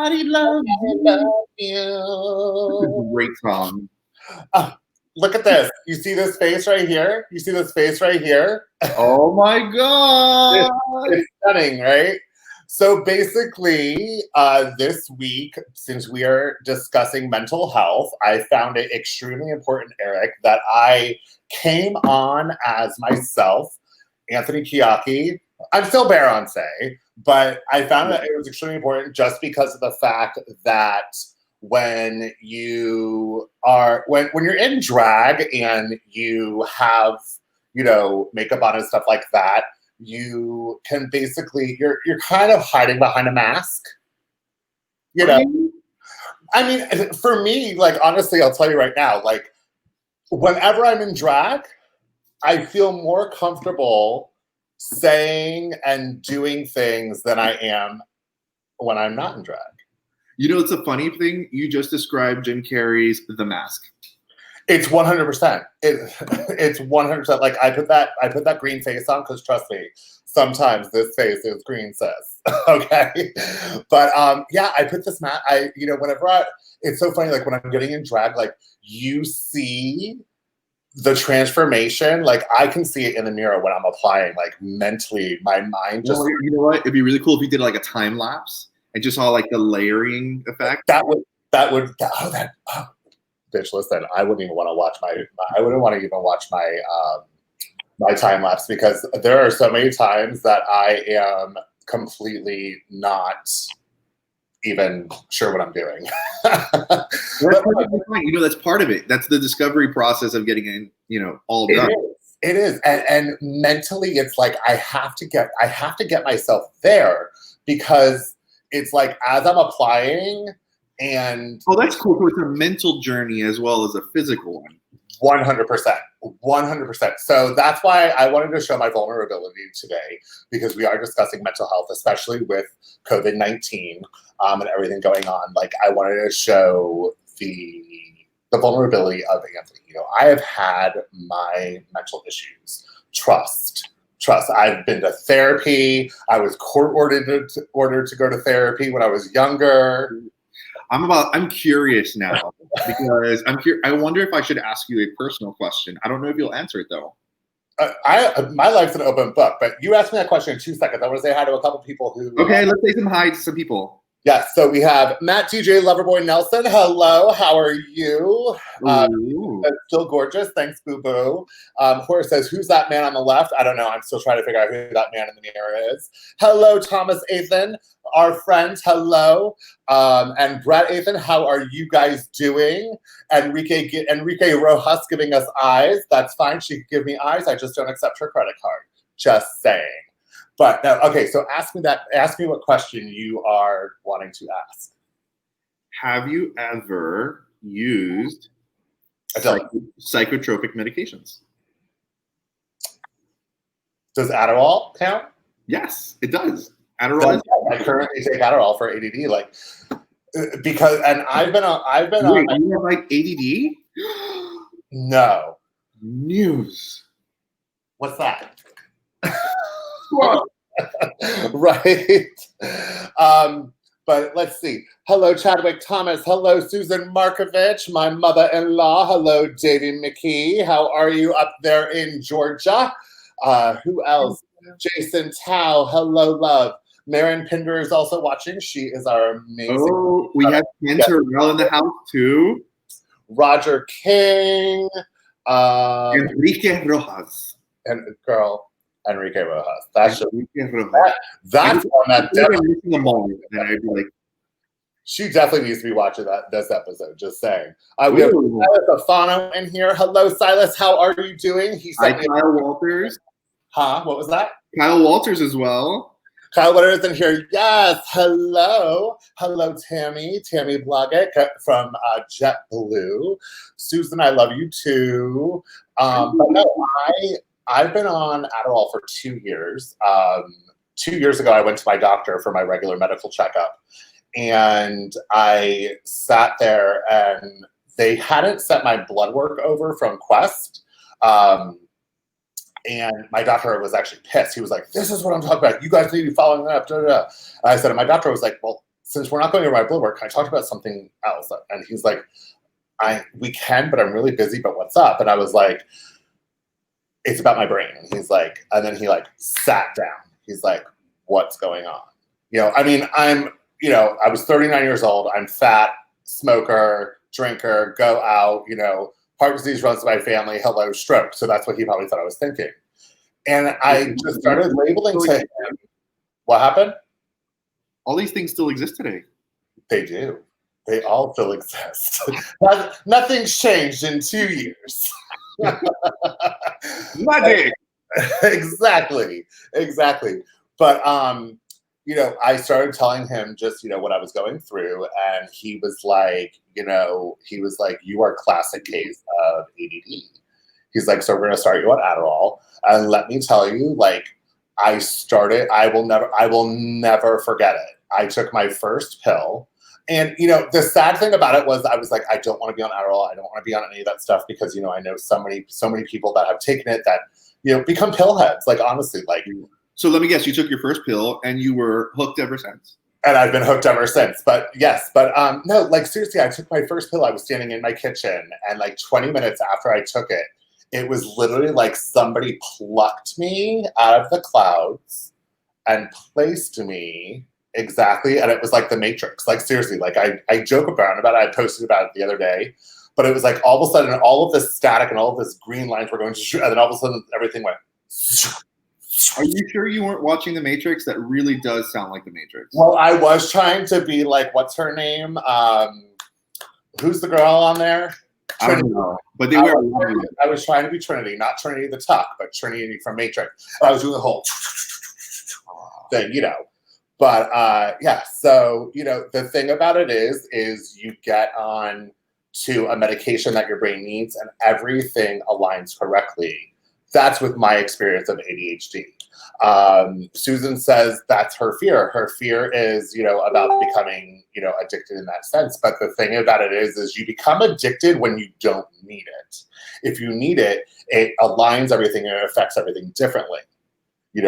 Somebody loves you. It's a great song. Look at this. You see this face right here? You see this face right here? Oh my God. It's stunning, right? So basically, this week, since we are discussing mental health, I found it extremely important, Eric, that I came on as myself, Anthony Kiaki. I'm still Beyonce, but I found that it was extremely important just because of the fact that when you're in drag and you have, makeup on and stuff like that, you can basically, you're kind of hiding behind a mask. I mean, for me, like, honestly, I'll tell you right now, like, whenever I'm in drag, I feel more comfortable saying and doing things than I am when I'm not in drag. It's a funny thing. You just described Jim Carrey's The Mask. It's 100%. It's 100%. Like, I put that green face on because, trust me, sometimes this face is green, sis. Okay, but yeah, I put this mask. It's so funny. Like, when I'm getting in drag, like, you see the transformation. Like, I can see it in the mirror when I'm applying. Like, mentally, my mind just. You know what? It'd be really cool if you did like a time lapse and just saw like the layering effect. Bitch, listen, I wouldn't even want to watch I wouldn't want to even watch my time lapse because there are so many times that I am completely not even sure what I'm doing. That's part of it. That's the discovery process of getting in, all done. It is. And mentally it's like I have to get myself there because it's like as I'm applying. And that's cool. So it's a mental journey as well as a physical one. 100%. So that's why I wanted to show my vulnerability today because we are discussing mental health, especially with COVID-19 and everything going on. Like, I wanted to show the vulnerability of Anthony. I have had my mental issues. Trust. I've been to therapy. I was court ordered to go to therapy when I was younger. I'm curious now because I wonder if I should ask you a personal question. I don't know if you'll answer it though. My life's an open book, but you asked me that question in 2 seconds. I want to say hi to a couple people who. Okay, let's say some hi to some people. Yes, so we have Matt TJ Loverboy Nelson. Hello, how are you? Still gorgeous. Thanks, Boo Boo. Horace says, "Who's that man on the left?" I don't know. I'm still trying to figure out who that man in the mirror is. Hello, Thomas Athan, our friend. Hello, and Brett Athan. How are you guys doing? Enrique Rojas giving us eyes. That's fine. She can give me eyes. I just don't accept her credit card. Just saying. But no, okay, so ask me what question you are wanting to ask. Have you ever used psychotropic medications? Does Adderall count? Yes, it does. Adderall. I currently take Adderall for ADD, like because I've been on. You have like ADD? No. News. What's that? Right. But let's see. Hello, Chadwick Thomas. Hello, Susan Markovich, my mother-in-law. Hello, Davy McKee. How are you up there in Georgia? Who else? Jason Tao. Hello, love. Marin Pinder is also watching. She is our amazing. Oh, we have Ken Terrell in the house too. Roger King. Enrique Rojas. And girl. Enrique Rojas. That's one that definitely. And I'd be like, she definitely needs to be watching this episode. Just saying. We have Silas Afano in here. Hello, Silas. How are you doing? He said, Kyle Walters. Huh? What was that? Kyle Walters as well. Kyle Walters in here. Yes. Hello. Hello, Tammy. Tammy Blogget from JetBlue. Susan, I love you too. But no, I've been on Adderall for 2 years. 2 years ago, I went to my doctor for my regular medical checkup. And I sat there and they hadn't sent my blood work over from Quest. And my doctor was actually pissed. He was like, "This is what I'm talking about. You guys need to be following up." Da, da, da. And I said, and my doctor was like, "Well, since we're not going to my blood work, can I talk about something else? And he's like, we can, but I'm really busy, but what's up? And I was like, it's about my brain. And he's like, and then he like sat down. He's like, what's going on? I mean, I was 39 years old. I'm fat, smoker, drinker, go out, heart disease runs in my family, hello, stroke. So that's what he probably thought I was thinking. And I just started labeling to him. What happened? All these things still exist today. They do. They all still exist. Nothing's changed in 2 years. Magic. Exactly. But I started telling him just what I was going through, and he was like, you are a classic case of ADD. He's like, so we're gonna start you on Adderall, and let me tell you, like, I will never forget it. I took my first pill. And, the sad thing about it was I was like, I don't want to be on Adderall. I don't want to be on any of that stuff because, I know so many people that have taken it that, become pill heads. Like, honestly, like. So let me guess, you took your first pill and you were hooked ever since. And I've been hooked ever since. But yes, no, like, seriously, I took my first pill. I was standing in my kitchen, and like 20 minutes after I took it, it was literally like somebody plucked me out of the clouds and placed me exactly. And it was like the Matrix. Like, seriously, like I joke around about it. I posted about it the other day, but it was like all of a sudden all of this static and all of this green lines were going to, and then all of a sudden everything went. Are you sure you weren't watching the Matrix? That really does sound like the Matrix. Well, I was trying to be like, what's her name? Who's the girl on there? Trinity. I don't know, but they were. I was trying to be Trinity, not Trinity the Tuck, but Trinity from Matrix. I was doing the whole thing, But yeah, so the thing about it is you get on to a medication that your brain needs, and everything aligns correctly. That's with my experience of ADHD. Susan says that's her fear. Her fear is, about becoming, addicted in that sense. But the thing about it is you become addicted when you don't need it. If you need it, it aligns everything and it affects everything differently. And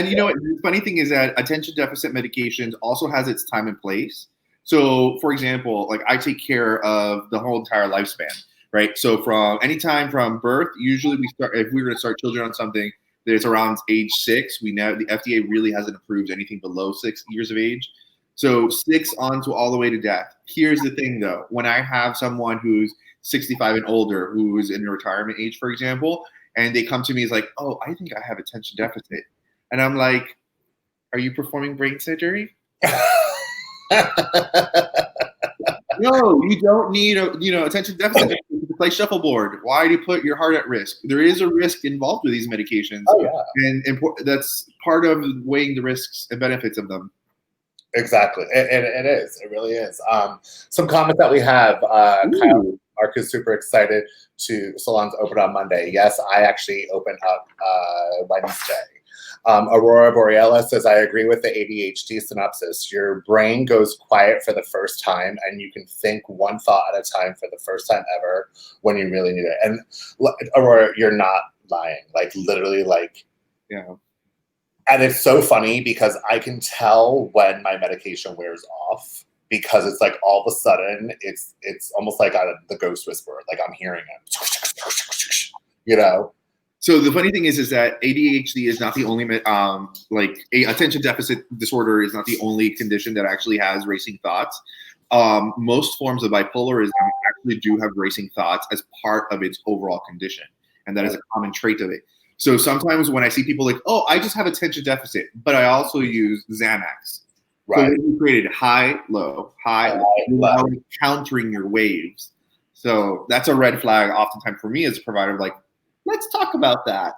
the funny thing is that attention deficit medications also has its time and place. So, for example, like I take care of the whole entire lifespan, right? So from anytime from birth, usually if we were to start children on something that is around age 6, the FDA really hasn't approved anything below 6 years of age. So 6 on to all the way to death. Here's the thing though, when I have someone who's 65 and older, who's in retirement age, for example, and they come to me, it's like, oh, I think I have attention deficit. And I'm like, are you performing brain surgery? No, you don't need attention deficit to play shuffleboard. Why do you put your heart at risk? There is a risk involved with these medications. Oh, yeah. And that's part of weighing the risks and benefits of them. Exactly. It is. It really is. Some comments that we have. Kyle Mark is super excited to salons open on Monday. Yes, I actually open up Wednesday. Aurora Borealis says, I agree with the ADHD synopsis. Your brain goes quiet for the first time, and you can think one thought at a time for the first time ever when you really need it. And Aurora, you're not lying. Like, literally, like, yeah. And it's so funny because I can tell when my medication wears off, because it's like all of a sudden it's almost like the ghost whisperer. Like, I'm hearing it. So the funny thing is that ADHD is not the only attention deficit disorder is not the only condition that actually has racing thoughts. Most forms of bipolarism actually do have racing thoughts as part of its overall condition, and that is a common trait of it. So sometimes when I see people like, oh, I just have attention deficit, but I also use Xanax. Right. So we created high, low, low, countering your waves. So that's a red flag oftentimes for me as a provider, like, let's talk about that.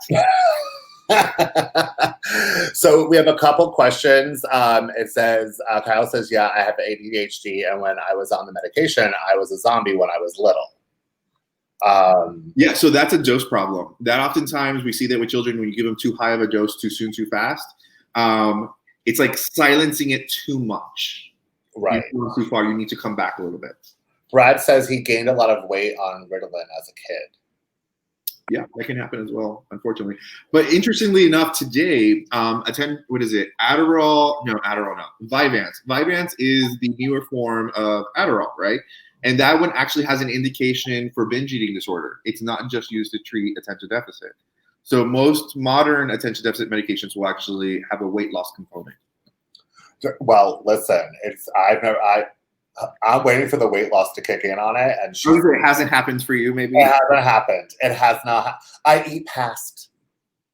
So we have a couple questions. It says, Kyle says, yeah, I have ADHD, and when I was on the medication, I was a zombie when I was little. Yeah, so that's a dose problem. That oftentimes we see that with children when you give them too high of a dose too soon, too fast. It's like silencing it too much. Right. You've gone too far. You need to come back a little bit. Brad says he gained a lot of weight on Ritalin as a kid. Yeah, that can happen as well, unfortunately. But interestingly enough, today, what is it? Adderall, no. Vyvanse. Vyvanse is the newer form of Adderall, right? And that one actually has an indication for binge eating disorder. It's not just used to treat attention deficit. So most modern attention deficit medications will actually have a weight loss component. Well, listen, I'm waiting for the weight loss to kick in on it, and it hasn't happened for you, maybe. It hasn't happened. It has not. I eat past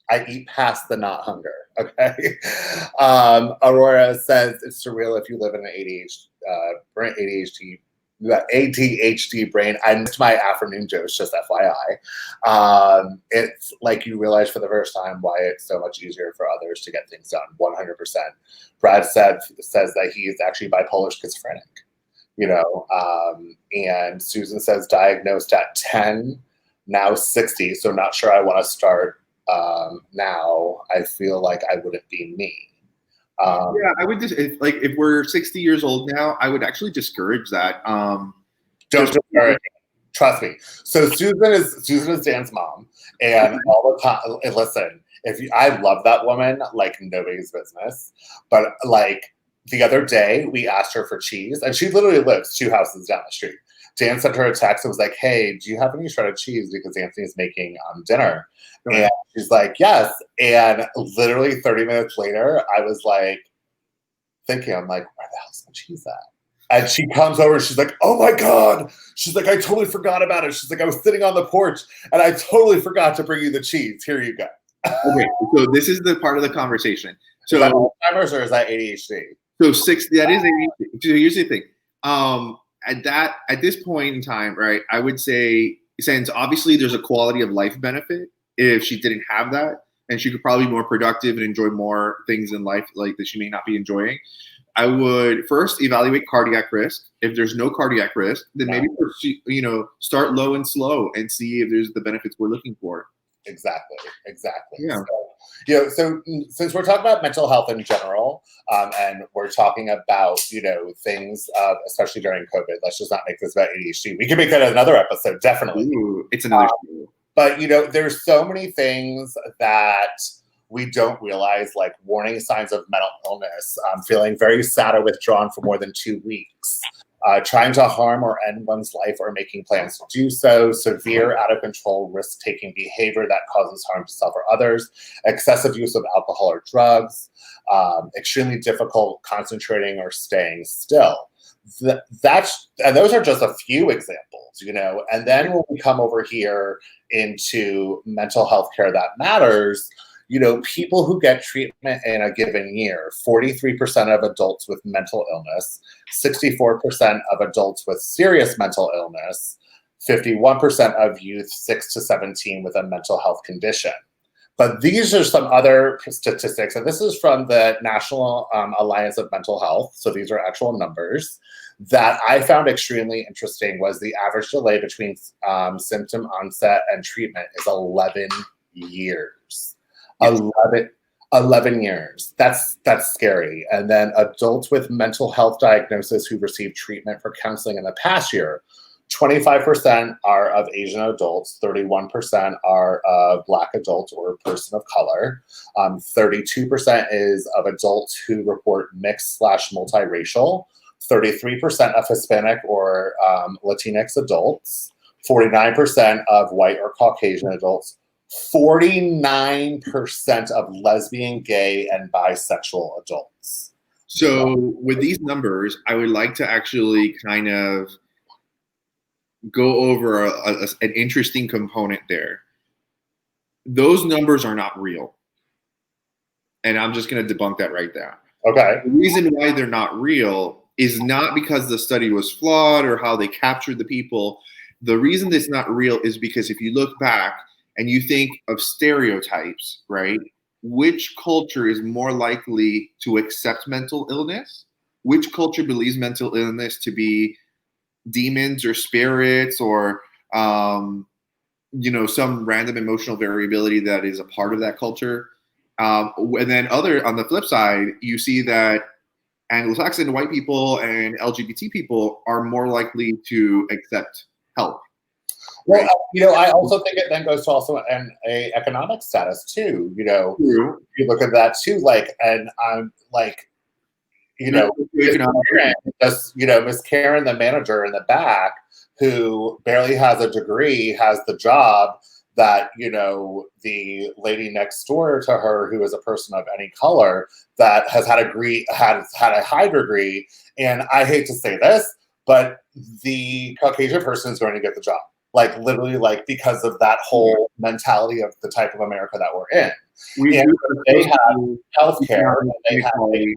the not hunger. Okay. Aurora says it's surreal if you live in an ADHD brain. I missed my afternoon dose, just FYI. It's like you realize for the first time why it's so much easier for others to get things done. 100%. Brad says that he is actually bipolar schizophrenic. And Susan says diagnosed at 10, now 60. So not sure I want to start now. I feel like I wouldn't be me. Yeah, I would just if we're 60 years old now, I would actually discourage that. Don't discourage. Trust me. So Susan is Dan's mom, and all the time. Listen, I love that woman like nobody's business, but like. The other day, we asked her for cheese, and she literally lives 2 houses down the street. Dan sent her a text and was like, hey, do you have any shredded cheese? Because Anthony's making dinner. Right. And she's like, yes. And literally 30 minutes later, I was like, thinking, I'm like, where the hell's my cheese at? And she comes over, and she's like, oh my God. She's like, I totally forgot about it. She's like, I was sitting on the porch, and I totally forgot to bring you the cheese. Here you go. Okay, so this is the part of the conversation. So, is that Alzheimer's or is that ADHD? So 60, that is ADHD. So here's the thing. At this point in time, right, I would say, since obviously there's a quality of life benefit if she didn't have that, and she could probably be more productive and enjoy more things in life like that she may not be enjoying, I would first evaluate cardiac risk. If there's no cardiac risk, then maybe start low and slow and see if there's the benefits we're looking for. Exactly. Yeah. So since we're talking about mental health in general, and we're talking about, things, especially during COVID, let's just not make this about ADHD. We can make that another episode, definitely. Ooh, it's another show. But, there's so many things that we don't realize, like warning signs of mental illness, feeling very sad or withdrawn for more than 2 weeks, trying to harm or end one's life or making plans to do so, severe, out-of-control, risk-taking behavior that causes harm to self or others, excessive use of alcohol or drugs, extremely difficult concentrating or staying still. And those are just a few examples, and then when we come over here into mental health care that matters, people who get treatment in a given year, 43% of adults with mental illness, 64% of adults with serious mental illness, 51% of youth 6 to 17 with a mental health condition. But these are some other statistics, and this is from the National Alliance of Mental Health, so these are actual numbers, that I found extremely interesting was the average delay between symptom onset and treatment is 11 years. 11 years. That's scary. And then adults with mental health diagnosis who received treatment for counseling in the past year, 25% are of Asian adults, 31% are of Black adults or person of color, 32% is of adults who report mixed/multiracial, 33% of Hispanic or Latinx adults, 49% of white or Caucasian adults, 49% of lesbian, gay, and bisexual adults. So with these numbers, I would like to actually kind of go over an interesting component there. Those numbers are not real. And I'm just going to debunk that right there. Okay. The reason why they're not real is not because the study was flawed or how they captured the people. The reason it's not real is because if you look back, and you think of stereotypes, right? Which culture is more likely to accept mental illness? Which culture believes mental illness to be demons or spirits or, some random emotional variability that is a part of that culture? And then on the flip side, you see that Anglo-Saxon white people and LGBT people are more likely to accept help. Well, right? I also think it then goes to also a economic status too. True. You look at that too, like, and I'm like, Miss Economic. Karen, Miss Karen, the manager in the back, who barely has a degree, has the job that, the lady next door to her, who is a person of any color, that has had a high degree. And I hate to say this, but the Caucasian person is going to get the job. Like literally, like because of that whole mentality of the type of America that we're in. We And do they have healthcare, and they have. inequality.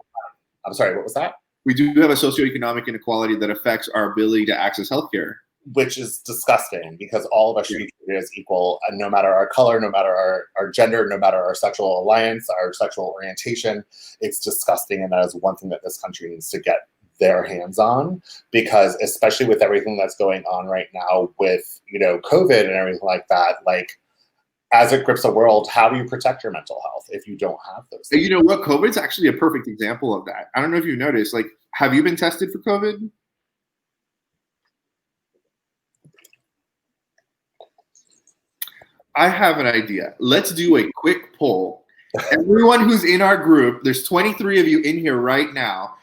I'm sorry, what was that? We do have a socioeconomic inequality that affects our ability to access healthcare. Which is disgusting because all of us should be treated as equal, and no matter our color, no matter our gender, no matter our sexual alliance, our sexual orientation. It's disgusting, and that is one thing that this country needs to get their hands on, because especially with everything that's going on right now with, COVID and everything like that, like as it grips the world, how do you protect your mental health if you don't have those things? And you know what? COVID's actually a perfect example of that. I don't know if you've noticed, like, have you been tested for COVID? I have an idea. Let's do a quick poll. Everyone who's in our group, there's 23 of you in here right now.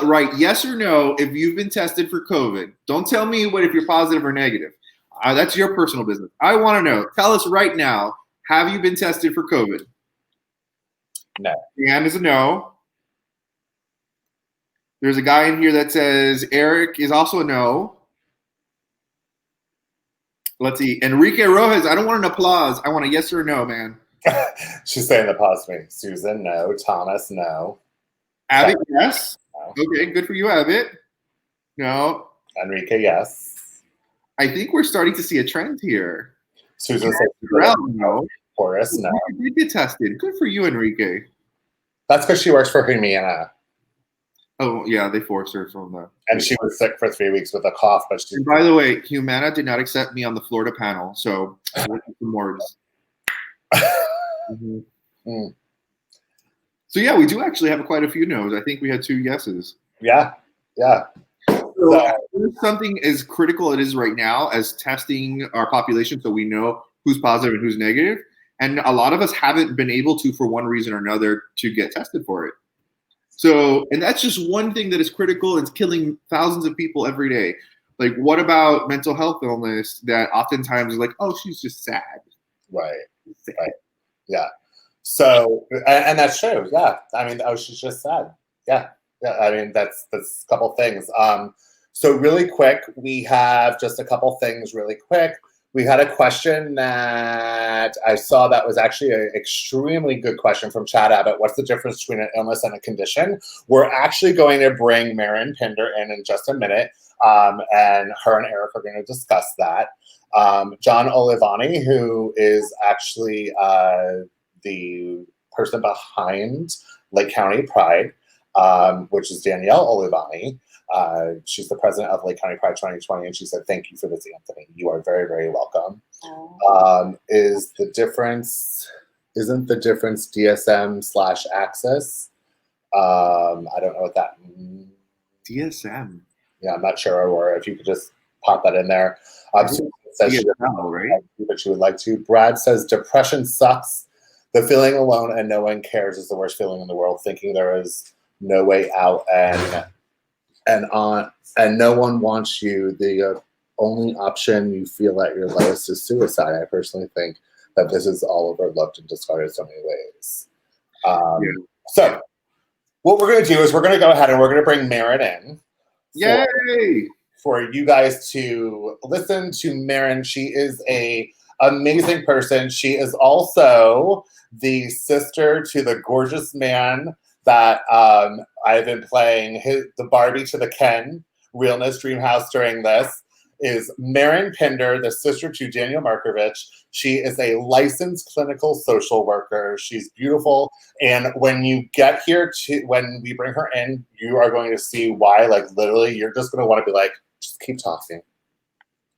Write yes or no if you've been tested for COVID. Don't tell me if you're positive or negative. That's your personal business. I want to know. Tell us right now, have you been tested for COVID? No. Dan is a no. There's a guy in here that says Eric is also a no. Let's see. Enrique Rojas, I don't want an applause. I want a yes or a no, man. She's saying the pause me. Susan, no. Thomas, no. Abbott, yes. No. Okay, good for you, Abbott. No. Enrique, yes. I think we're starting to see a trend here. Susan says no. Horace, no. You did get tested. Good for you, Enrique. That's because she works for Humana. Oh, yeah, they forced her from the... And she was sick for 3 weeks with a cough, but she... And by the way, Humana did not accept me on the Florida panel, so I went to some words. So, yeah, we do actually have quite a few no's. I think we had 2 yeses. Yeah. So, something as critical it is right now as testing our population so we know who's positive and who's negative. And a lot of us haven't been able to, for one reason or another, to get tested for it. So, and that's just one thing that is critical. It's killing thousands of people every day. Like, what about mental health illness that oftentimes is like, oh, she's just sad. Right. Yeah. So, and that's true. Yeah. I mean, oh, she's just sad. Yeah. I mean, that's a couple things. So really quick, we have just a couple things really quick. We had a question that I saw that was actually an extremely good question from Chad Abbott. What's the difference between an illness and a condition? We're actually going to bring Marin Pinder in just a minute, and her and Eric are going to discuss that. John Olivani, who is actually the person behind Lake County Pride, which is Danielle Olivani. She's the president of Lake County Pride 2020, and she said, "Thank you for this, Anthony. You are very, very welcome." Isn't the difference DSM/Access? I don't know what that means. DSM. Yeah, I'm not sure. Or if you could just pop that in there. Susan says right? But she would like to. Brad says depression sucks. The feeling alone and no one cares is the worst feeling in the world. Thinking there is no way out and no one wants you. The only option you feel at your lowest is suicide. I personally think that this is all overlooked and discarded so many ways. So what we're going to do is we're going to go ahead and we're going to bring Marin in. Yay! For you guys to listen to Marin. She is a amazing person. She is also the sister to the gorgeous man that I've been playing the Barbie to the Ken, Realness Dreamhouse during this, is Marin Pinder, the sister to Daniel Markovich. She is a licensed clinical social worker. She's beautiful. And when you get here, when we bring her in, you are going to see why, like literally, you're just going to want to be like, just keep talking.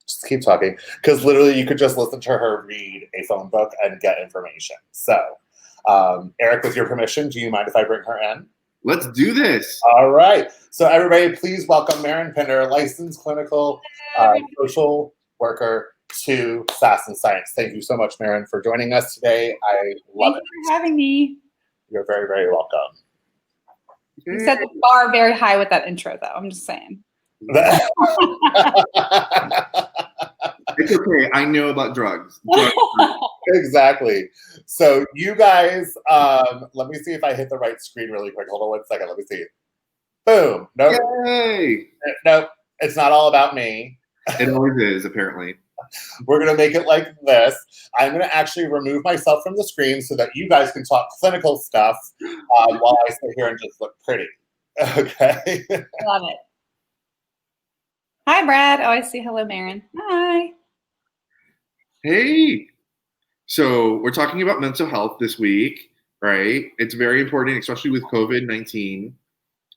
Just keep talking. Because literally you could just listen to her read a phone book and get information. So, Eric, with your permission, do you mind if I bring her in? Let's do this. All right. So everybody, please welcome Marin Pinder, licensed clinical social worker, to Sass and Science. Thank you so much, Maren, for joining us today. I love Thank you for having me. You're very, very welcome. You set the bar very high with that intro, though. I'm just saying. It's okay. I know about drugs. Exactly. So you guys, let me see if I hit the right screen really quick. Hold on 1 second. Let me see. Boom. Nope. Yay! Nope. It's not all about me. It always is, apparently. We're going to make it like this. I'm going to actually remove myself from the screen so that you guys can talk clinical stuff while I sit here and just look pretty. Okay. Love it. Hi, Brad. Oh, I see. Hello, Maren. Hi. Hey. So we're talking about mental health this week, right? It's very important, especially with COVID-19.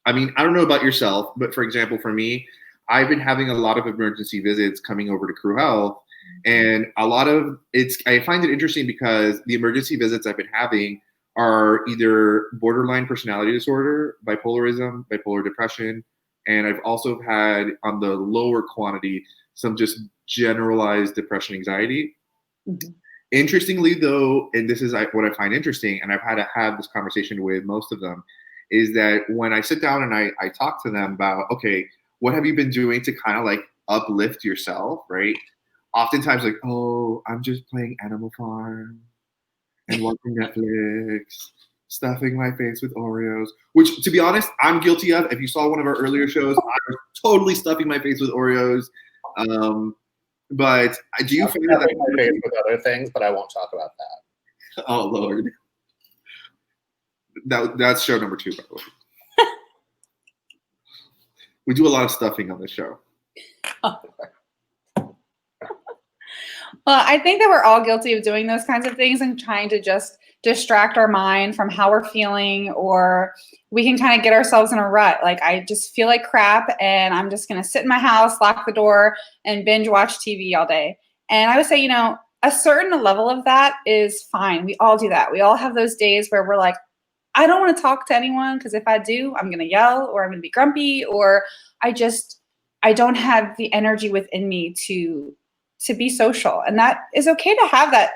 I mean, I don't know about yourself, but for example, for me, I've been having a lot of emergency visits coming over to Crew Health, and a lot of I find it interesting because the emergency visits I've been having are either borderline personality disorder, bipolarism, bipolar depression, and I've also had on the lower quantity some just generalized depression, anxiety. Mm-hmm. Interestingly, though, and this is what I find interesting, and I've had to have this conversation with most of them, is that when I sit down and I talk to them about, okay, what have you been doing to kind of like uplift yourself, right? Oftentimes like, oh, I'm just playing Animal Farm and watching Netflix, stuffing my face with Oreos, which to be honest, I'm guilty of. If you saw one of our earlier shows, I was totally stuffing my face with Oreos. But do you find that my face with other things, but I won't talk about that. Oh Lord. That's show number 2, by the way. We do a lot of stuffing on this show. Well, I think that we're all guilty of doing those kinds of things and trying to just distract our mind from how we're feeling, or we can kind of get ourselves in a rut. Like, I just feel like crap and I'm just going to sit in my house, lock the door, and binge watch TV all day. And I would say, a certain level of that is fine. We all do that. We all have those days where we're like, I don't want to talk to anyone because if I do, I'm going to yell or I'm going to be grumpy, or I don't have the energy within me to be social. And that is okay to have that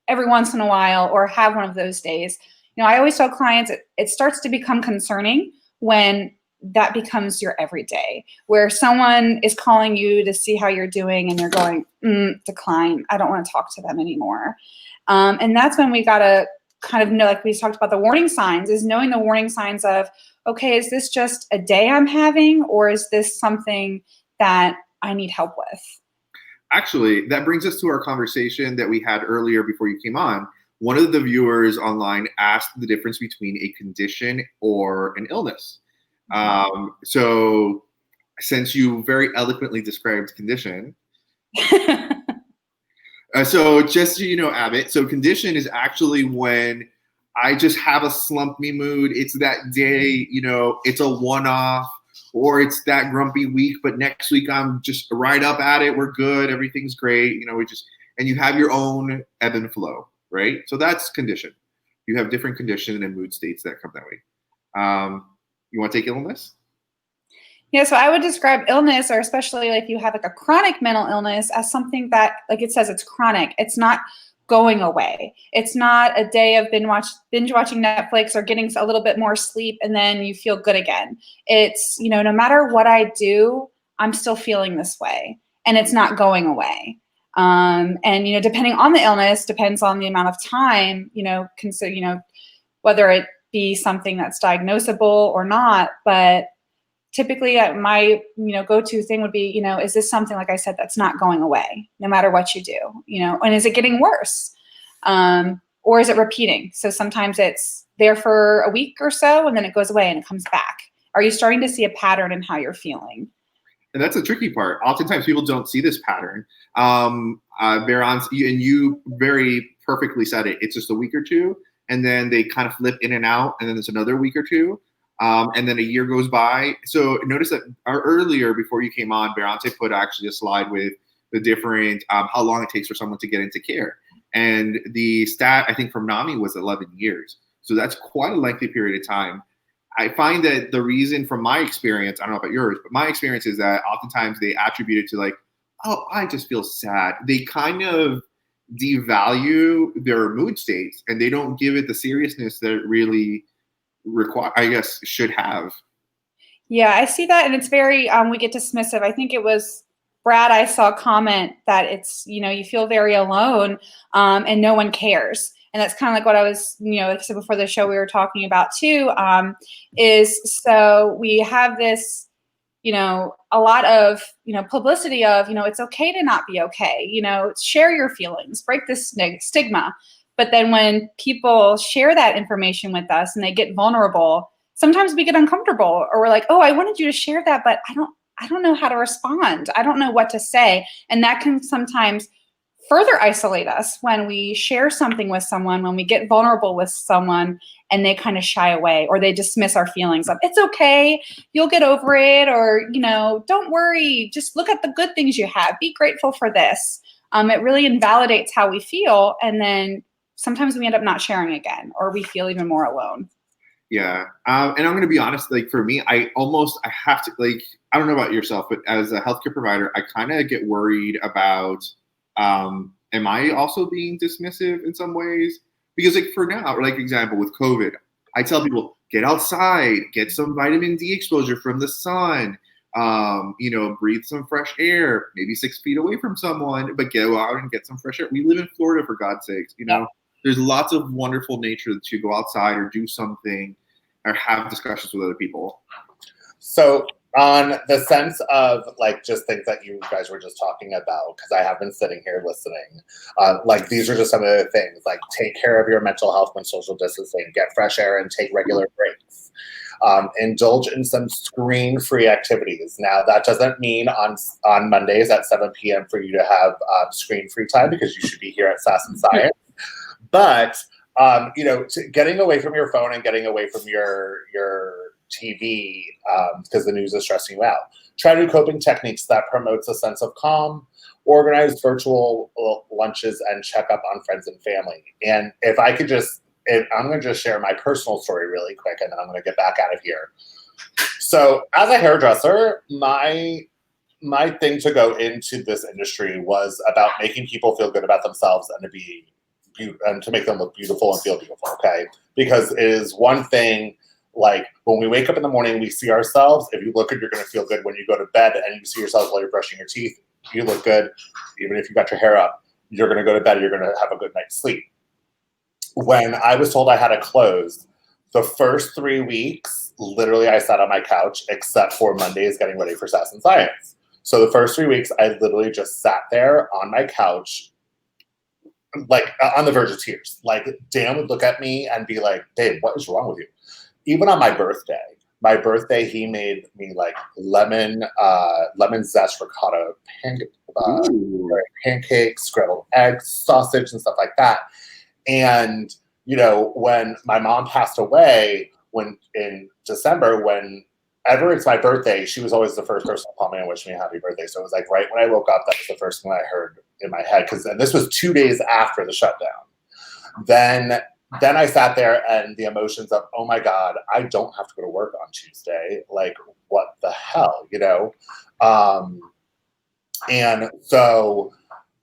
every once in a while or have one of those days. I always tell clients it starts to become concerning when that becomes your everyday, where someone is calling you to see how you're doing and you're going, decline. I don't want to talk to them anymore. And that's when we got to kind of know, like we talked about the warning signs, is knowing the warning signs of, okay, is this just a day I'm having, or is this something that I need help with? Actually, that brings us to our conversation that we had earlier before you came on. One of the viewers online asked the difference between a condition or an illness. So since you very eloquently described condition, so just so you know, Abbott, so condition is actually when I just have a slumpy mood. It's that day, it's a one-off, or it's that grumpy week, but next week I'm just right up at it. We're good. Everything's great. And you have your own ebb and flow, right? So that's condition. You have different condition and mood states that come that way. You want to take illness? Yeah, so I would describe illness, or especially if you have like a chronic mental illness, as something that, like it says, it's chronic. It's not going away. It's not a day of binge watching Netflix or getting a little bit more sleep and then you feel good again. It's, no matter what I do, I'm still feeling this way and it's not going away. And, depending on the illness, depends on the amount of time, whether it be something that's diagnosable or not. But typically my, go-to thing would be, is this something, like I said, that's not going away no matter what you do, and is it getting worse? Or is it repeating? So sometimes it's there for a week or so and then it goes away and it comes back. Are you starting to see a pattern in how you're feeling? And that's the tricky part. Oftentimes people don't see this pattern. Veron, and you very perfectly said it. It's just a week or two, and then they kind of flip in and out, and then it's another week or two. And then a year goes by. So notice that earlier, before you came on, Berante put actually a slide with the different, how long it takes for someone to get into care. And the stat, I think, from NAMI was 11 years. So that's quite a lengthy period of time. I find that the reason, from my experience, I don't know about yours, but my experience is that oftentimes they attribute it to like, oh, I just feel sad. They kind of devalue their mood states, and they don't give it the seriousness that it really I guess, should have. Yeah, I see that, and it's very we get dismissive. I think it was Brad. I saw a comment that it's you feel very alone, and no one cares, and that's kind of like what I was like I said before the show we were talking about too. Is so we have this a lot of publicity of it's okay to not be okay. Share your feelings, break this stigma. But then when people share that information with us and they get vulnerable, sometimes we get uncomfortable, or we're like, oh, I wanted you to share that, but I don't know how to respond. I don't know what to say. And that can sometimes further isolate us when we share something with someone, when we get vulnerable with someone and they kind of shy away or they dismiss our feelings of it's okay, you'll get over it, or don't worry, just look at the good things you have, be grateful for this. It really invalidates how we feel, and then sometimes we end up not sharing again, or we feel even more alone. Yeah. And I'm going to be honest, like for me, I have to, like, I don't know about yourself, but as a healthcare provider, I kind of get worried about, am I also being dismissive in some ways? Because like for now, like example with COVID, I tell people, get outside, get some vitamin D exposure from the sun, breathe some fresh air, maybe 6 feet away from someone, but go out and get some fresh air. We live in Florida, for God's sakes, There's lots of wonderful nature to go outside or do something or have discussions with other people. So on the sense of like just things that you guys were just talking about, because I have been sitting here listening, like these are just some of the things, like take care of your mental health when social distancing, get fresh air and take regular breaks. Indulge in some screen-free activities. Now, that doesn't mean on Mondays at 7 p.m. for you to have screen-free time, because you should be here at Sass and Science. But getting away from your phone and getting away from your TV because the news is stressing you out. Try new coping techniques that promotes a sense of calm. Organize virtual lunches and check up on friends and family. And if I could I'm going to just share my personal story really quick, and then I'm going to get back out of here. So, as a hairdresser, my thing to go into this industry was about making people feel good about themselves and to make them look beautiful and feel beautiful, okay? Because it is one thing, like when we wake up in the morning, we see ourselves. If you look good, you're going to feel good. When you go to bed and you see yourself while you're brushing your teeth, you look good. Even if you got your hair up, you're going to go to bed, you're going to have a good night's sleep. When I was told I had to close, the first 3 weeks, literally I sat on my couch, except for Mondays getting ready for Sass and Science. So the first 3 weeks, I literally just sat there on my couch, like on the verge of tears. Like Dan would look at me and be like, Dave, what is wrong with you? Even on my birthday, he made me like lemon zest ricotta pancakes, scrambled eggs, sausage, and stuff like that. And when my mom passed away, in December, whenever it's my birthday, she was always the first person to call me and wish me a happy birthday. So it was like right when I woke up, that was the first thing I heard in my head. And this was 2 days after the shutdown. Then I sat there and the emotions of, oh my God, I don't have to go to work on Tuesday. Like, what the hell, And so,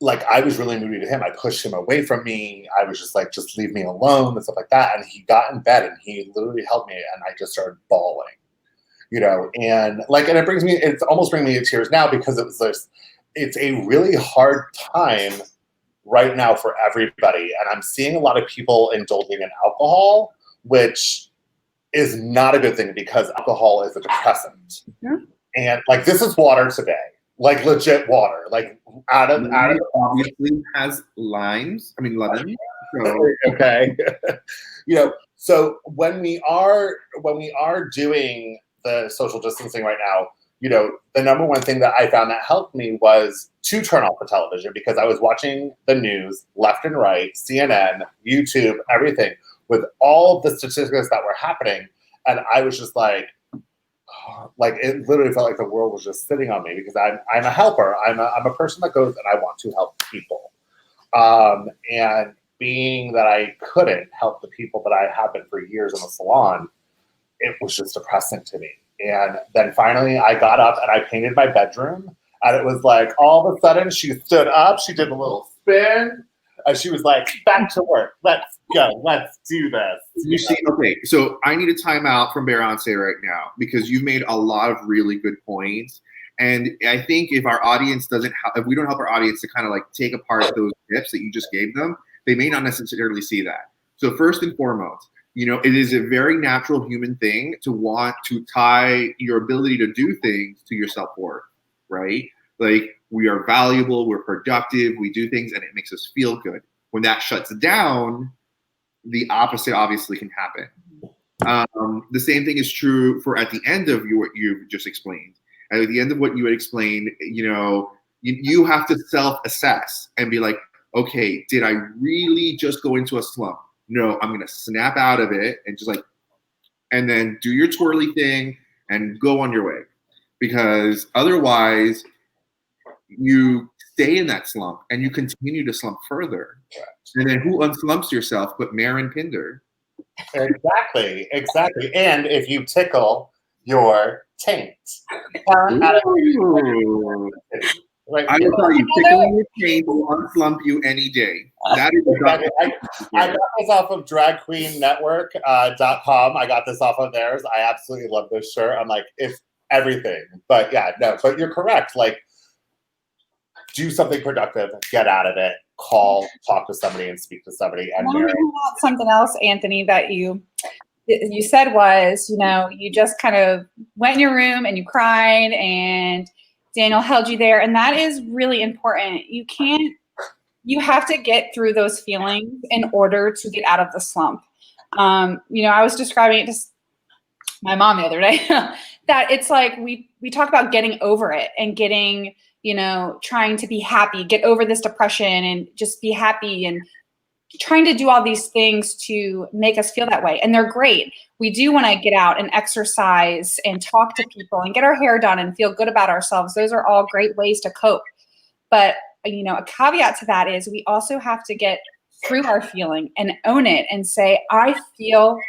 like, I was really moody to him. I pushed him away from me. I was just like, just leave me alone and stuff like that. And he got in bed and he literally held me and I just started bawling, and like, and it's almost bringing me to tears now, because it's a really hard time right now for everybody. And I'm seeing a lot of people indulging in alcohol, which is not a good thing, because alcohol is a depressant. Yeah. And like, this is water today, like legit water, like out of obviously has lemon. So. Okay. So when we are doing the social distancing right now, the number one thing that I found that helped me was to turn off the television, because I was watching the news left and right, CNN, YouTube, everything, with all of the statistics that were happening. And I was just like it literally felt like the world was just sitting on me, because I'm a helper. I'm a person that goes and I want to help people. And being that I couldn't help the people that I have been for years in the salon, it was just depressing to me. And then finally I got up and I painted my bedroom And it was like, all of a sudden, she stood up, she did a little spin, and she was like, back to work. Let's go. Let's do this. You see, okay, so I need a timeout from Beyonce right now because you've made a lot of really good points. And I think if our audience if we don't help our audience to kind of like take apart those tips that you just gave them, they may not necessarily see that. So first and foremost, it is a very natural human thing to want to tie your ability to do things to your self-worth, right? Like, we are valuable, we're productive, we do things, and it makes us feel good. When that shuts down, the opposite obviously can happen. The same thing is true for at the end of what you just explained. And at the end of what you had explained, you have to self-assess and be like, okay, did I really just go into a slump? No, I'm gonna snap out of it and just and then do your twirly thing and go on your way. Because otherwise you stay in that slump and you continue to slump further. And then who unslumps yourself but Marin Pinder? Exactly. And if you tickle your taint. Right. I will tell you, tickling your taint will unslump you any day. That is exactly. I got this off of dragqueennetwork.com. I got this off of theirs. I absolutely love this shirt. I'm like, it's everything. But yeah, no, but you're correct. Like, do something productive, get out of it, talk to somebody and speak to somebody. And something else, Anthony, that you said was, you just kind of went in your room and you cried and Daniel held you there. And that is really important. You have to get through those feelings in order to get out of the slump. I was describing it to my mom the other day that it's like, we talk about getting over it and getting, trying to be happy, get over this depression and just be happy and trying to do all these things to make us feel that way. And they're great. We do want to get out and exercise and talk to people and get our hair done and feel good about ourselves. Those are all great ways to cope. But, a caveat to that is we also have to get through our feeling and own it and say, I feel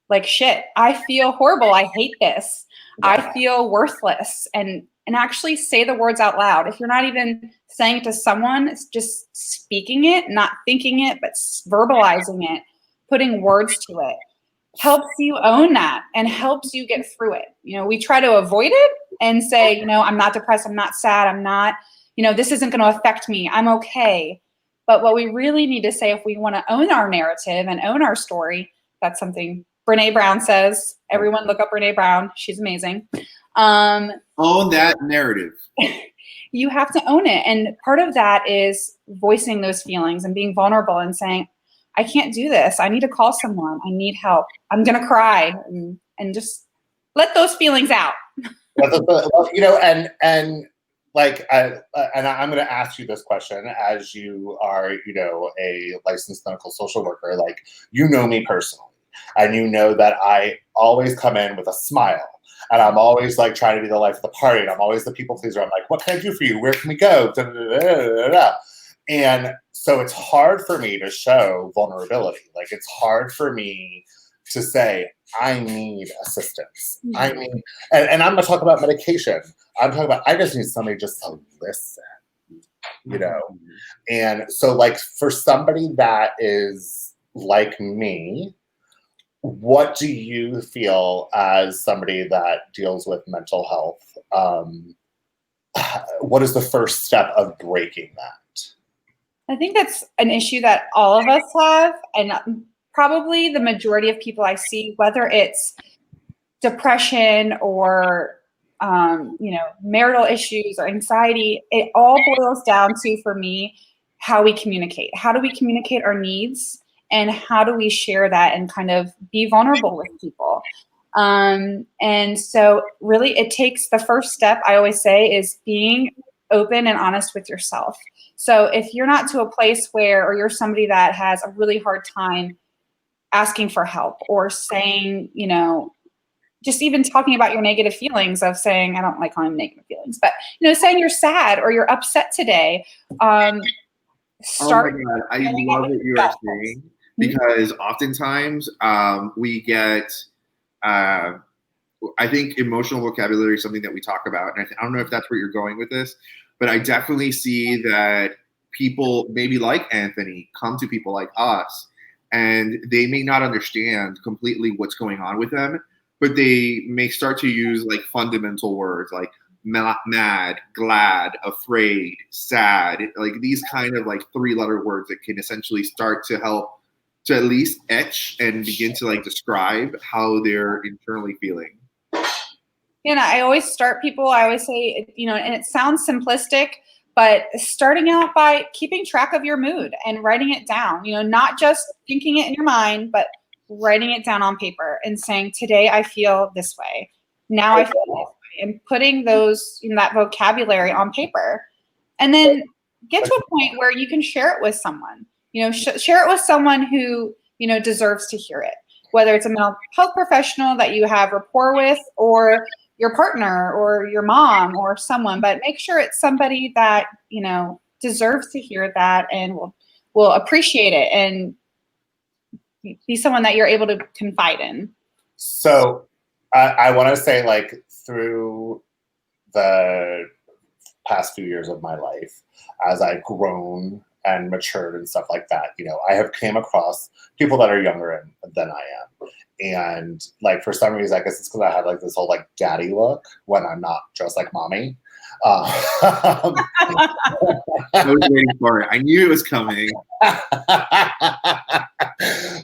like shit. I feel horrible. I hate this. I feel worthless. And actually say the words out loud. If you're not even saying it to someone, it's just speaking it, not thinking it, but verbalizing it, putting words to it, helps you own that and helps you get through it. We try to avoid it and say, I'm not depressed, I'm not sad, I'm not, this isn't going to affect me, I'm okay. But what we really need to say, if we want to own our narrative and own our story, that's something Brene Brown says. Everyone look up Brene Brown. She's amazing. Own that narrative. You have to own it. And part of that is voicing those feelings and being vulnerable and saying, I can't do this. I need to call someone. I need help. I'm going to cry and just let those feelings out. And I'm going to ask you this question as you are, a licensed clinical social worker, like, me personally, and that I always come in with a smile. And I'm always like trying to be the life of the party. And I'm always the people pleaser. I'm like, what can I do for you? Where can we go? Da, da, da, da, da, da. And so it's hard for me to show vulnerability. Like, it's hard for me to say, I need assistance. Mm-hmm. I mean, and I'm going to talk about medication. I'm talking about, I just need somebody just to listen, And so, like, for somebody that is like me, what do you feel as somebody that deals with mental health? What is the first step of breaking that? I think that's an issue that all of us have, and probably the majority of people I see, whether it's depression or marital issues or anxiety, it all boils down to, for me, how we communicate. How do we communicate our needs? And how do we share that and kind of be vulnerable with people? And so really it takes, the first step, I always say, is being open and honest with yourself. So if you're not to a place where, or you're somebody that has a really hard time asking for help or saying, just even talking about your negative feelings of saying, I don't like calling them negative feelings, but, saying you're sad or you're upset today. Start. Oh my God, I love what you are saying. Because oftentimes we get I think emotional vocabulary is something that we talk about. And I don't know if that's where you're going with this, but I definitely see that people maybe like Anthony come to people like us and they may not understand completely what's going on with them, but they may start to use like fundamental words like mad, glad, afraid, sad, like these kind of like 3-letter words that can essentially start to help to at least etch and begin to like describe how they're internally feeling. I always start people, I always say, and it sounds simplistic, but starting out by keeping track of your mood and writing it down, not just thinking it in your mind, but writing it down on paper and saying, today I feel this way. Now I feel this way. And putting that vocabulary on paper. And then get to a point where you can share it with someone, share it with someone who, deserves to hear it, whether it's a mental health professional that you have rapport with or your partner or your mom or someone, but make sure it's somebody that, deserves to hear that and will appreciate it and be someone that you're able to confide in. So I want to say, like, through the past few years of my life, as I've grown and matured and stuff like that, I have came across people that are younger than I am. And like, for some reason, I guess it's because I have like this whole like daddy look when I'm not dressed like mommy. I was waiting for it. I knew it was coming.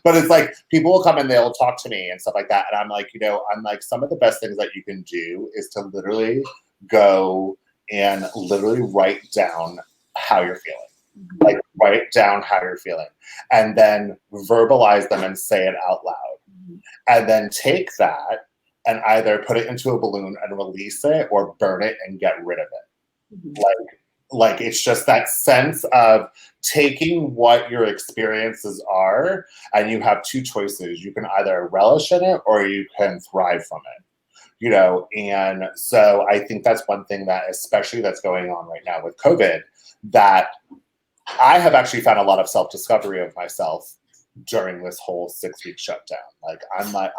But it's like people will come and they'll talk to me and stuff like that. And I'm like, some of the best things that you can do is to literally go and literally write down how you're feeling. Like, write down how you're feeling and then verbalize them and say it out loud. And then take that and either put it into a balloon and release it or burn it and get rid of it. Like it's just that sense of taking what your experiences are, and you have two choices. You can either relish in it or you can thrive from it. And so I think that's one thing that, especially that's going on right now with COVID, that I have actually found a lot of self-discovery of myself during this whole 6-week shutdown.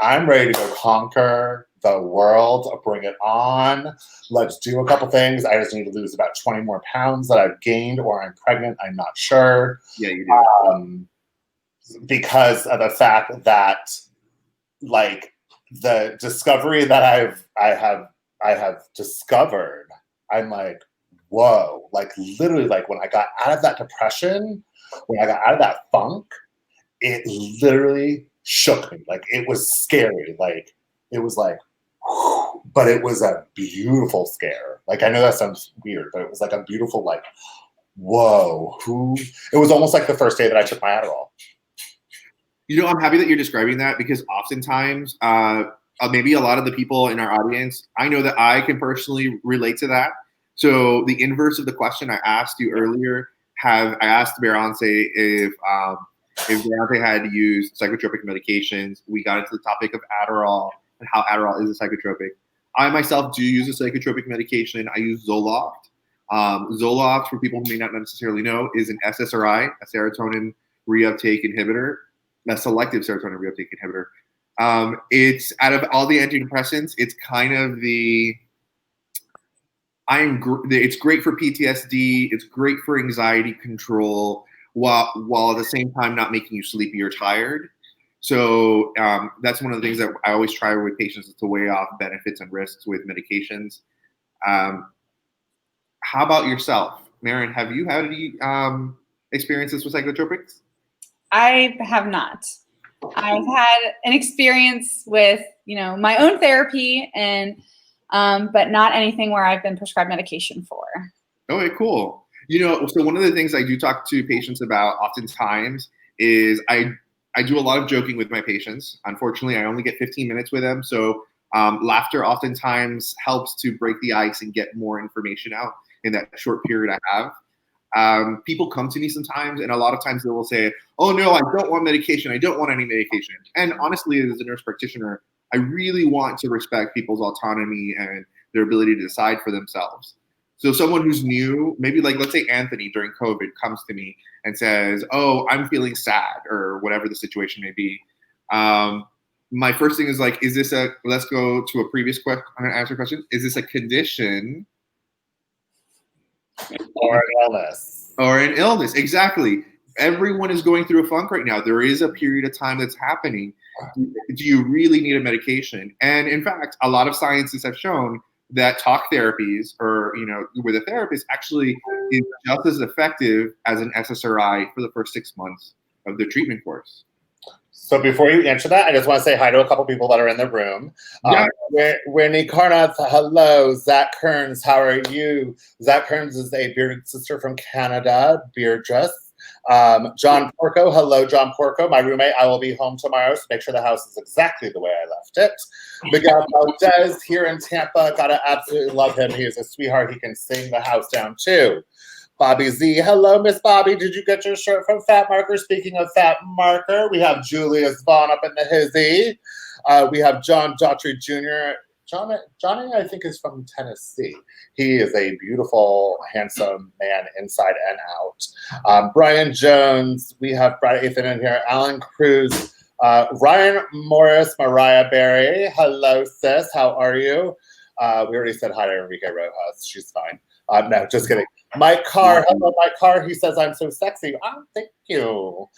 I'm ready to go conquer the world, bring it on. Let's do a couple things. I just need to lose about 20 more pounds that I've gained, or I'm pregnant. I'm not sure. Yeah, you do. Because of the fact that, like, the discovery that I have discovered, I'm like, whoa, like literally, like when I got out of that depression, when I got out of that funk, it literally shook me. Like, it was scary. Like, it was like, whew, but it was a beautiful scare. Like, I know that sounds weird, but it was like a beautiful, like, whoa, it was almost like the first day that I took my Adderall. I'm happy that you're describing that, because oftentimes, maybe a lot of the people in our audience, I know that I can personally relate to that. So the inverse of the question I asked you earlier, I asked Beyonce if Beyonce had used psychotropic medications. We got into the topic of Adderall and how Adderall is a psychotropic. I myself do use a psychotropic medication. I use Zoloft. Zoloft, for people who may not necessarily know, is an SSRI, a serotonin reuptake inhibitor, a selective serotonin reuptake inhibitor. It's, out of all the antidepressants, it's kind of it's great for PTSD. It's great for anxiety control, while at the same time not making you sleepy or tired. So that's one of the things that I always try with patients, is to weigh off benefits and risks with medications. How about yourself, Maren? Have you had any experiences with psychotropics? I have not. I've had an experience with, my own therapy and but not anything where I've been prescribed medication for. Okay, cool. So one of the things I do talk to patients about oftentimes is I do a lot of joking with my patients. Unfortunately, I only get 15 minutes with them. So laughter oftentimes helps to break the ice and get more information out in that short period I have. People come to me sometimes, and a lot of times they will say, oh no, I don't want medication. I don't want any medication. And honestly, as a nurse practitioner, I really want to respect people's autonomy and their ability to decide for themselves. So someone who's new, maybe like, let's say Anthony during COVID comes to me and says, oh, I'm feeling sad, or whatever the situation may be. my first thing is like, is this a, let's go to a previous question, I'm going to answer a question. Is this a condition or an illness? Or an illness? Exactly. Everyone is going through a funk right now. There is a period of time that's happening. Do you really need a medication? And in fact, a lot of sciences have shown that talk therapies or, with a therapist actually is just as effective as an SSRI for the first 6 months of the treatment course. So before you answer that, I just want to say hi to a couple people that are in the room. Yeah. Winnie Carnott, hello. Zach Kearns, how are you? Zach Kearns is a bearded sister from Canada, Beardress. John Porco, hello, John Porco. My roommate, I will be home tomorrow, so make sure the house is exactly the way I left it. Miguel Valdez here in Tampa, gotta absolutely love him. He is a sweetheart. He can sing the house down too. Bobby Z, hello, Miss Bobby. Did you get your shirt from Fat Marker? Speaking of Fat Marker, we have Julius Vaughn up in the hizzy. We have John Daughtry Jr. Johnny, I think, is from Tennessee. He is a beautiful, handsome man inside and out. Brian Jones, we have Brad Ethan in here. Alan Cruz, Ryan Morris, Mariah Berry. Hello, sis. How are you? We already said hi to Enrique Rojas. She's fine. No, just kidding. Mike Carr, hello, Mike Carr. He says, I'm so sexy. Oh, thank you.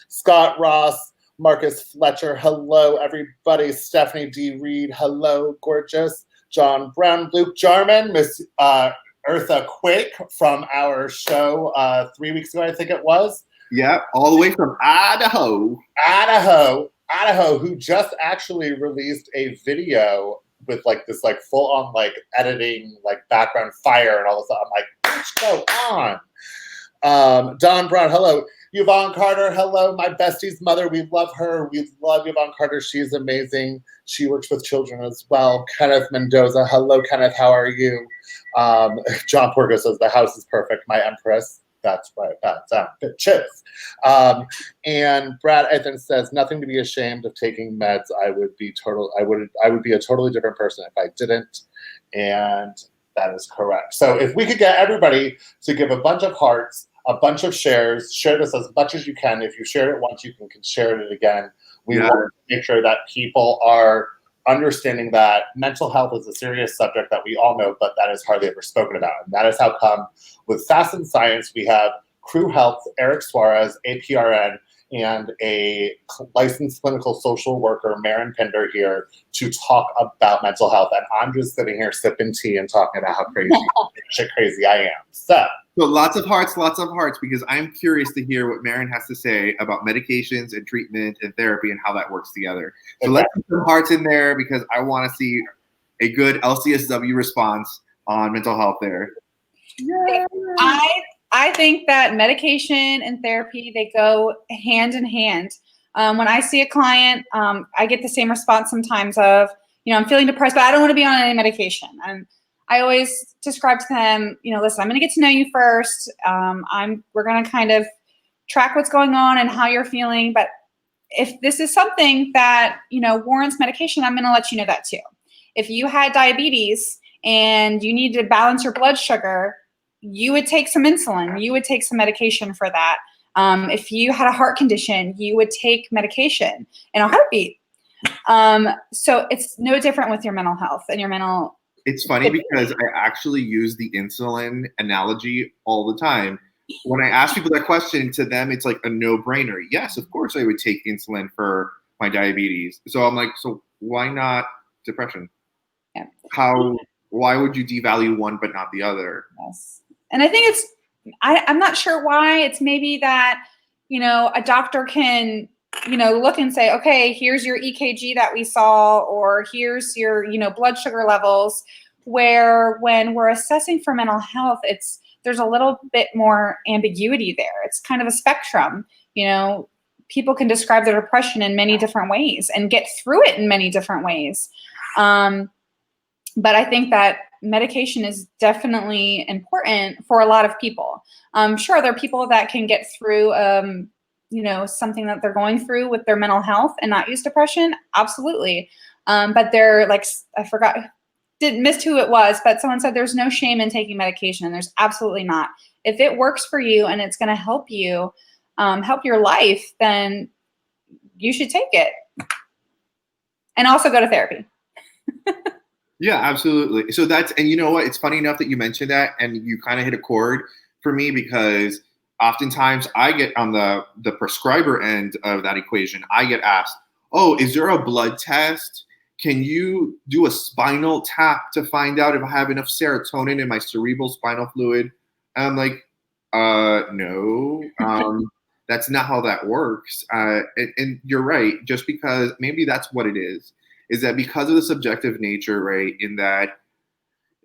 Scott Ross, Marcus Fletcher, hello, everybody. Stephanie D. Reed, hello, gorgeous. John Brown, Luke Jarman, Miss Eartha Quake from our show 3 weeks ago, I think it was. Yeah, all the way from Idaho. Idaho, who just actually released a video with like this like full on like editing, like background fire and all this stuff. I'm like, what's going on? Don Brown, hello. Yvonne Carter, hello. My bestie's mother, we love her. We love Yvonne Carter. She's amazing. She works with children as well. Kenneth Mendoza, hello, Kenneth. How are you? John Porgo says the house is perfect. My empress. That's right. That's bitches. And Brad Ethan says nothing to be ashamed of taking meds. I would be a totally different person if I didn't. And that is correct. So if we could get everybody to give a bunch of hearts, a bunch of shares, share this as much as you can. If you shared it once, you can share it again. We want to make sure that people are understanding that mental health is a serious subject that we all know, but that is hardly ever spoken about. And that is how come with Sass and Science, we have Crew Health, Eric Suarez, APRN, and a licensed clinical social worker, Marin Pinder, here to talk about mental health. And I'm just sitting here sipping tea and talking about how crazy I am. So lots of hearts, because I'm curious to hear what Marin has to say about medications and treatment and therapy and how that works together. So let's put some hearts in there because I want to see a good LCSW response on mental health there. Yeah. I think that medication and therapy, they go hand in hand. When I see a client, I get the same response sometimes of, I'm feeling depressed, but I don't want to be on any medication. And I always describe to them, listen, I'm going to get to know you first. We're going to kind of track what's going on and how you're feeling. But if this is something that, warrants medication, I'm going to let you know that too. If you had diabetes and you need to balance your blood sugar, you would take some insulin. You would take some medication for that. If you had a heart condition, you would take medication in a heartbeat. So it's no different with your mental health and your mental. It's funny because I actually use the insulin analogy all the time. When I ask people that question, to them, it's like a no-brainer. Yes, of course I would take insulin for my diabetes. So I'm like, so why not depression? Yeah. Why would you devalue one but not the other? Yes. And I think I'm not sure why. It's maybe that, a doctor can, look and say, okay, here's your EKG that we saw, or here's your, blood sugar levels, where when we're assessing for mental health, there's a little bit more ambiguity there. It's kind of a spectrum. People can describe their depression in many different ways and get through it in many different ways. But I think that medication is definitely important for a lot of people. Sure, there are people that can get through, something that they're going through with their mental health and not use depression. Absolutely. But they're like, missed who it was, but someone said there's no shame in taking medication, and there's absolutely not. If it works for you and it's going to help you, help your life, then you should take it. and also go to therapy. Yeah, absolutely. So and you know what? It's funny enough that you mentioned that, and you kind of hit a chord for me, because oftentimes I get on the prescriber end of that equation. I get asked, "Oh, is there a blood test? Can you do a spinal tap to find out if I have enough serotonin in my cerebral spinal fluid?" And I'm like, no, that's not how that works. And you're right. Just because maybe that's what it is that because of the subjective nature, right, in that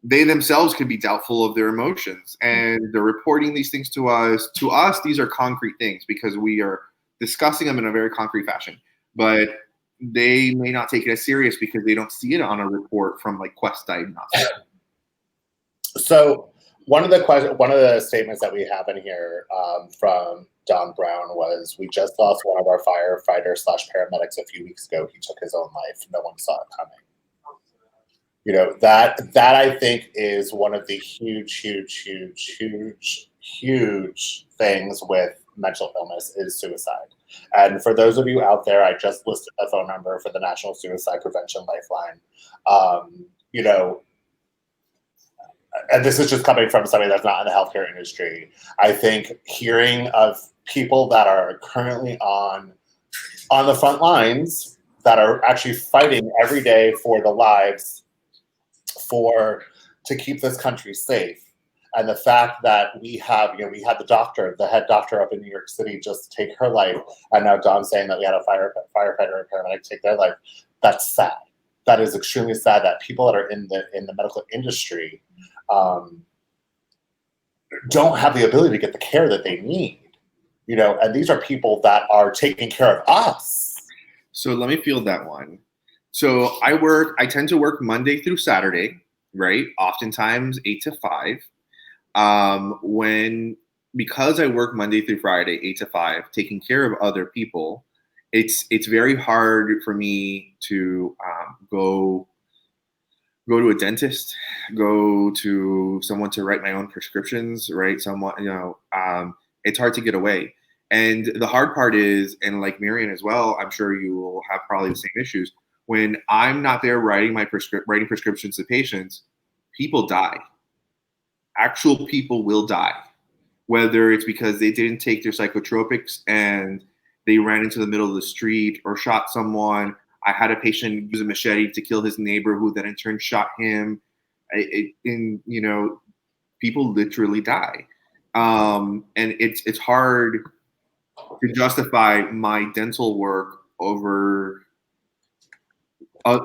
they themselves can be doubtful of their emotions, and they're reporting these things to us. To us, these are concrete things because we are discussing them in a very concrete fashion. But they may not take it as serious because they don't see it on a report from like Quest Diagnostics. So one of the statements that we have in here from Don Brown was, "We just lost one of our firefighters/paramedics a few weeks ago. He took his own life. No one saw it coming." You know, that I think is one of the huge things with mental illness is suicide. And for those of you out there, I just listed a phone number for the National Suicide Prevention Lifeline. You know, and this is just coming from somebody that's not in the healthcare industry. I think hearing of people that are currently on the front lines, that are actually fighting every day for the lives to keep this country safe, and the fact that we had the head doctor up in New York City just take her life, and now Don's saying that we had a firefighter and paramedic take their life. That's sad. That is extremely sad that people that are in the medical industry don't have the ability to get the care that they need. You know, and these are people that are taking care of us. So let me field that one. So I tend to work Monday through Saturday, right? Oftentimes 8 to 5. Because I work Monday through Friday, 8 to 5, taking care of other people, it's very hard for me to go to a dentist, go to someone to write my own prescriptions, right? Someone, it's hard to get away. And the hard part is, and like Marian as well, I'm sure you will have probably the same issues. When I'm not there writing prescriptions to patients, people die. Actual people will die, whether it's because they didn't take their psychotropics and they ran into the middle of the street or shot someone. I had a patient use a machete to kill his neighbor, who then in turn shot him. People literally die, and it's hard to justify my dental work over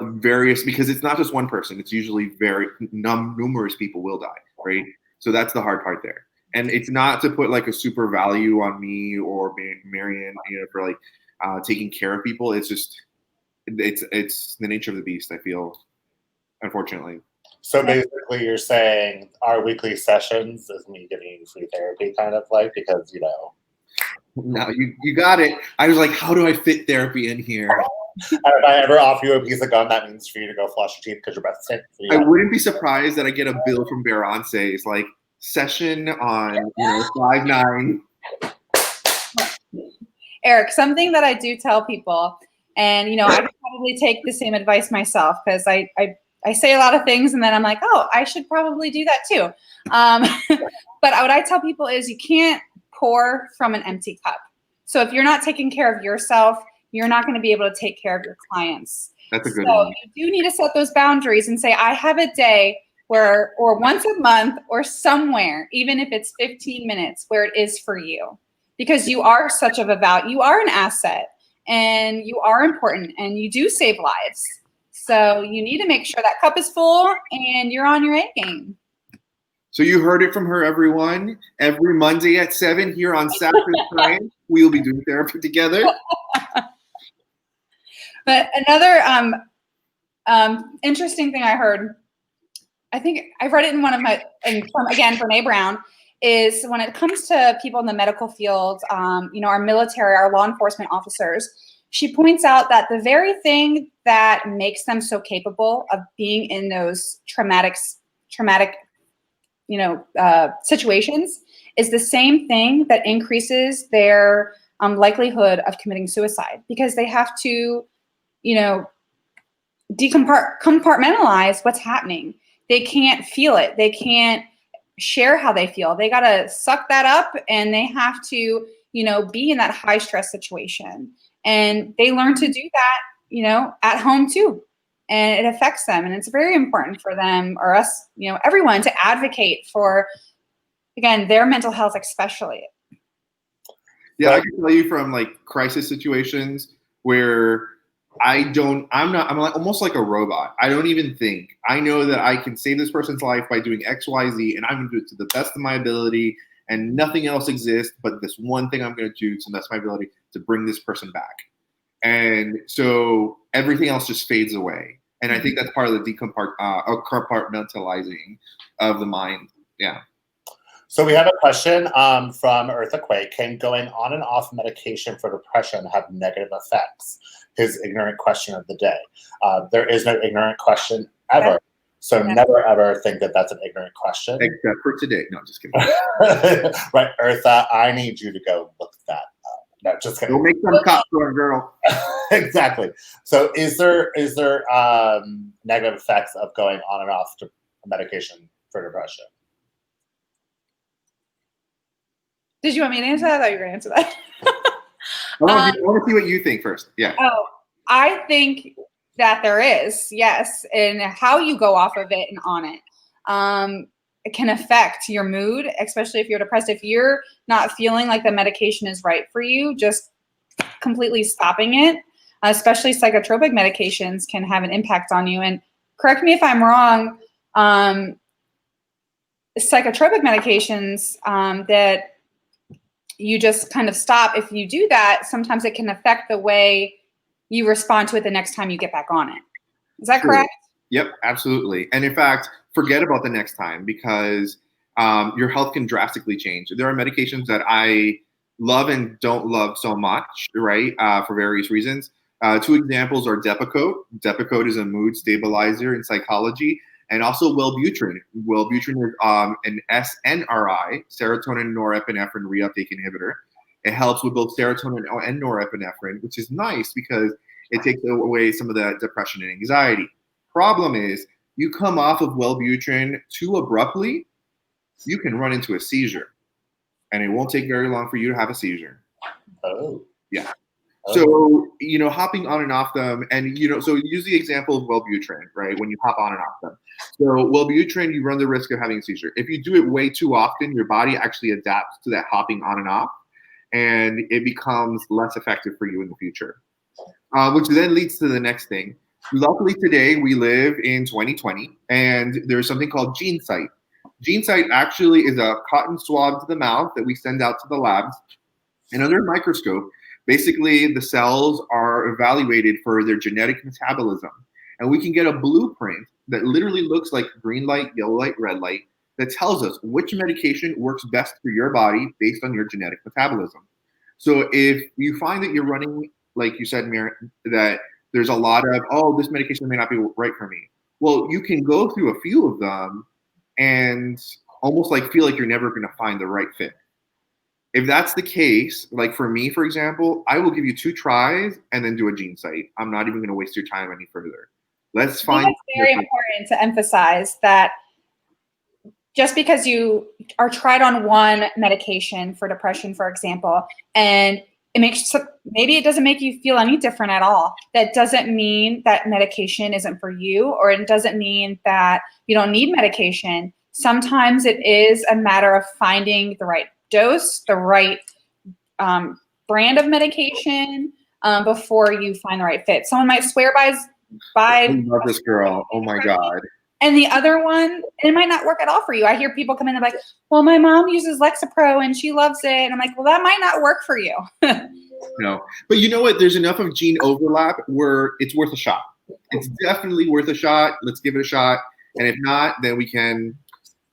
various, because it's not just one person. It's usually very numerous people will die, right? So that's the hard part there. And it's not to put like a super value on me or Marian, for like taking care of people. It's just it's the nature of the beast, I feel, unfortunately. So basically, you're saying our weekly sessions is me giving you free therapy, kind of like, because No, you got it. I was like, how do I fit therapy in here? And if I ever offer you a piece of gum, that means for you to go flush your teeth because your breath stinks. I wouldn't be surprised that I get a bill from Beyoncé. It's like session on 5/9. Eric, something that I do tell people, and I could probably take the same advice myself, because I say a lot of things and then I'm like, oh, I should probably do that too. But what I tell people is you can't pour from an empty cup. So if you're not taking care of yourself, you're not going to be able to take care of your clients. That's a good one. You do need to set those boundaries and say, I have a day or once a month or somewhere, even if it's 15 minutes, where it is for you. Because you are such of a value, you are an asset, and you are important, and you do save lives. So you need to make sure that cup is full and you're on your A game. So you heard it from her, everyone. Every Monday at 7 here on Saturday Time, we will be doing therapy together. But another interesting thing I heard, I think I've read it in one of my, from Brene Brown, is when it comes to people in the medical field, our military, our law enforcement officers, she points out that the very thing that makes them so capable of being in those traumatic situations is the same thing that increases their likelihood of committing suicide, because they have to, compartmentalize what's happening. They can't feel it. They can't share how they feel. They got to suck that up, and they have to, be in that high stress situation. And they learn to do that, at home too. And it affects them. And it's very important for them, or us, everyone, to advocate for, again, their mental health, especially. Yeah, I can tell you from like crisis situations where I'm like almost like a robot. I don't even think. I know that I can save this person's life by doing X, Y, Z, and I'm going to do it to the best of my ability, and nothing else exists but this one thing I'm going to do to the best of my ability to bring this person back. And so everything else just fades away. And I think that's part of the compartmentalizing of the mind. Yeah. So we have a question from Eartha Quay. Can going on and off medication for depression have negative effects? His ignorant question of the day. There is no ignorant question ever. So never ever think that that's an ignorant question. Except for today. No, just kidding. Right, Eartha, I need you to go look that up. No, just kidding. Don't make some cops for a girl. Exactly. So is there negative effects of going on and off to medication for depression? Did you want me to answer that? I thought you were going to answer that. I want to see what you think first. Yeah. Oh, I think that there is, yes. And how you go off of it and on it, it can affect your mood, especially if you're depressed. If you're not feeling like the medication is right for you, just completely stopping it, especially psychotropic medications, can have an impact on you. And correct me if I'm wrong, psychotropic medications that you just kind of stop, if you do that, sometimes it can affect the way you respond to it the next time you get back on it. Is that correct? Yep, absolutely. And in fact, forget about the next time, because your health can drastically change. There are medications that I love and don't love so much, right, for various reasons. Two examples are Depakote. Depakote is a mood stabilizer in psychology, and also Wellbutrin. Wellbutrin is an SNRI, serotonin norepinephrine reuptake inhibitor. It helps with both serotonin and norepinephrine, which is nice because it takes away some of the depression and anxiety. Problem is, you come off of Wellbutrin too abruptly, you can run into a seizure. And it won't take very long for you to have a seizure. Oh. Yeah. So, hopping on and off them, and, so use the example of Wellbutrin, right, when you hop on and off them. So Wellbutrin, you run the risk of having a seizure. If you do it way too often, your body actually adapts to that hopping on and off, and it becomes less effective for you in the future, which then leads to the next thing. Luckily, today, we live in 2020, and there's something called GeneSight. GeneSight actually is a cotton swab to the mouth that we send out to the labs, and under a microscope, basically, the cells are evaluated for their genetic metabolism. And we can get a blueprint that literally looks like green light, yellow light, red light, that tells us which medication works best for your body based on your genetic metabolism. So if you find that you're running, like you said, Mir, that there's a lot of, this medication may not be right for me. Well, you can go through a few of them and almost like feel like you're never going to find the right fit. If that's the case, like for me, for example, I will give you 2 tries and then do a GeneSight. I'm not even going to waste your time any further. Let's find. It's very important to emphasize that just because you are tried on one medication for depression, for example, and maybe it doesn't make you feel any different at all, that doesn't mean that medication isn't for you, or it doesn't mean that you don't need medication. Sometimes it is a matter of finding the right dose, the right brand of medication before you find the right fit. Someone might swear by I love this girl. Oh my God. And the other one, it might not work at all for you. I hear people come in and be like, well, my mom uses Lexapro and she loves it. And I'm like, well, that might not work for you. No, but you know what? There's enough of gene overlap where it's worth a shot. It's definitely worth a shot. Let's give it a shot. And if not, then we can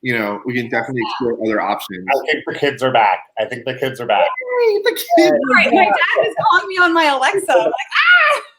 definitely explore other options. I think the kids are back. Yay, the kids are back. My dad is calling me on my Alexa. I'm like,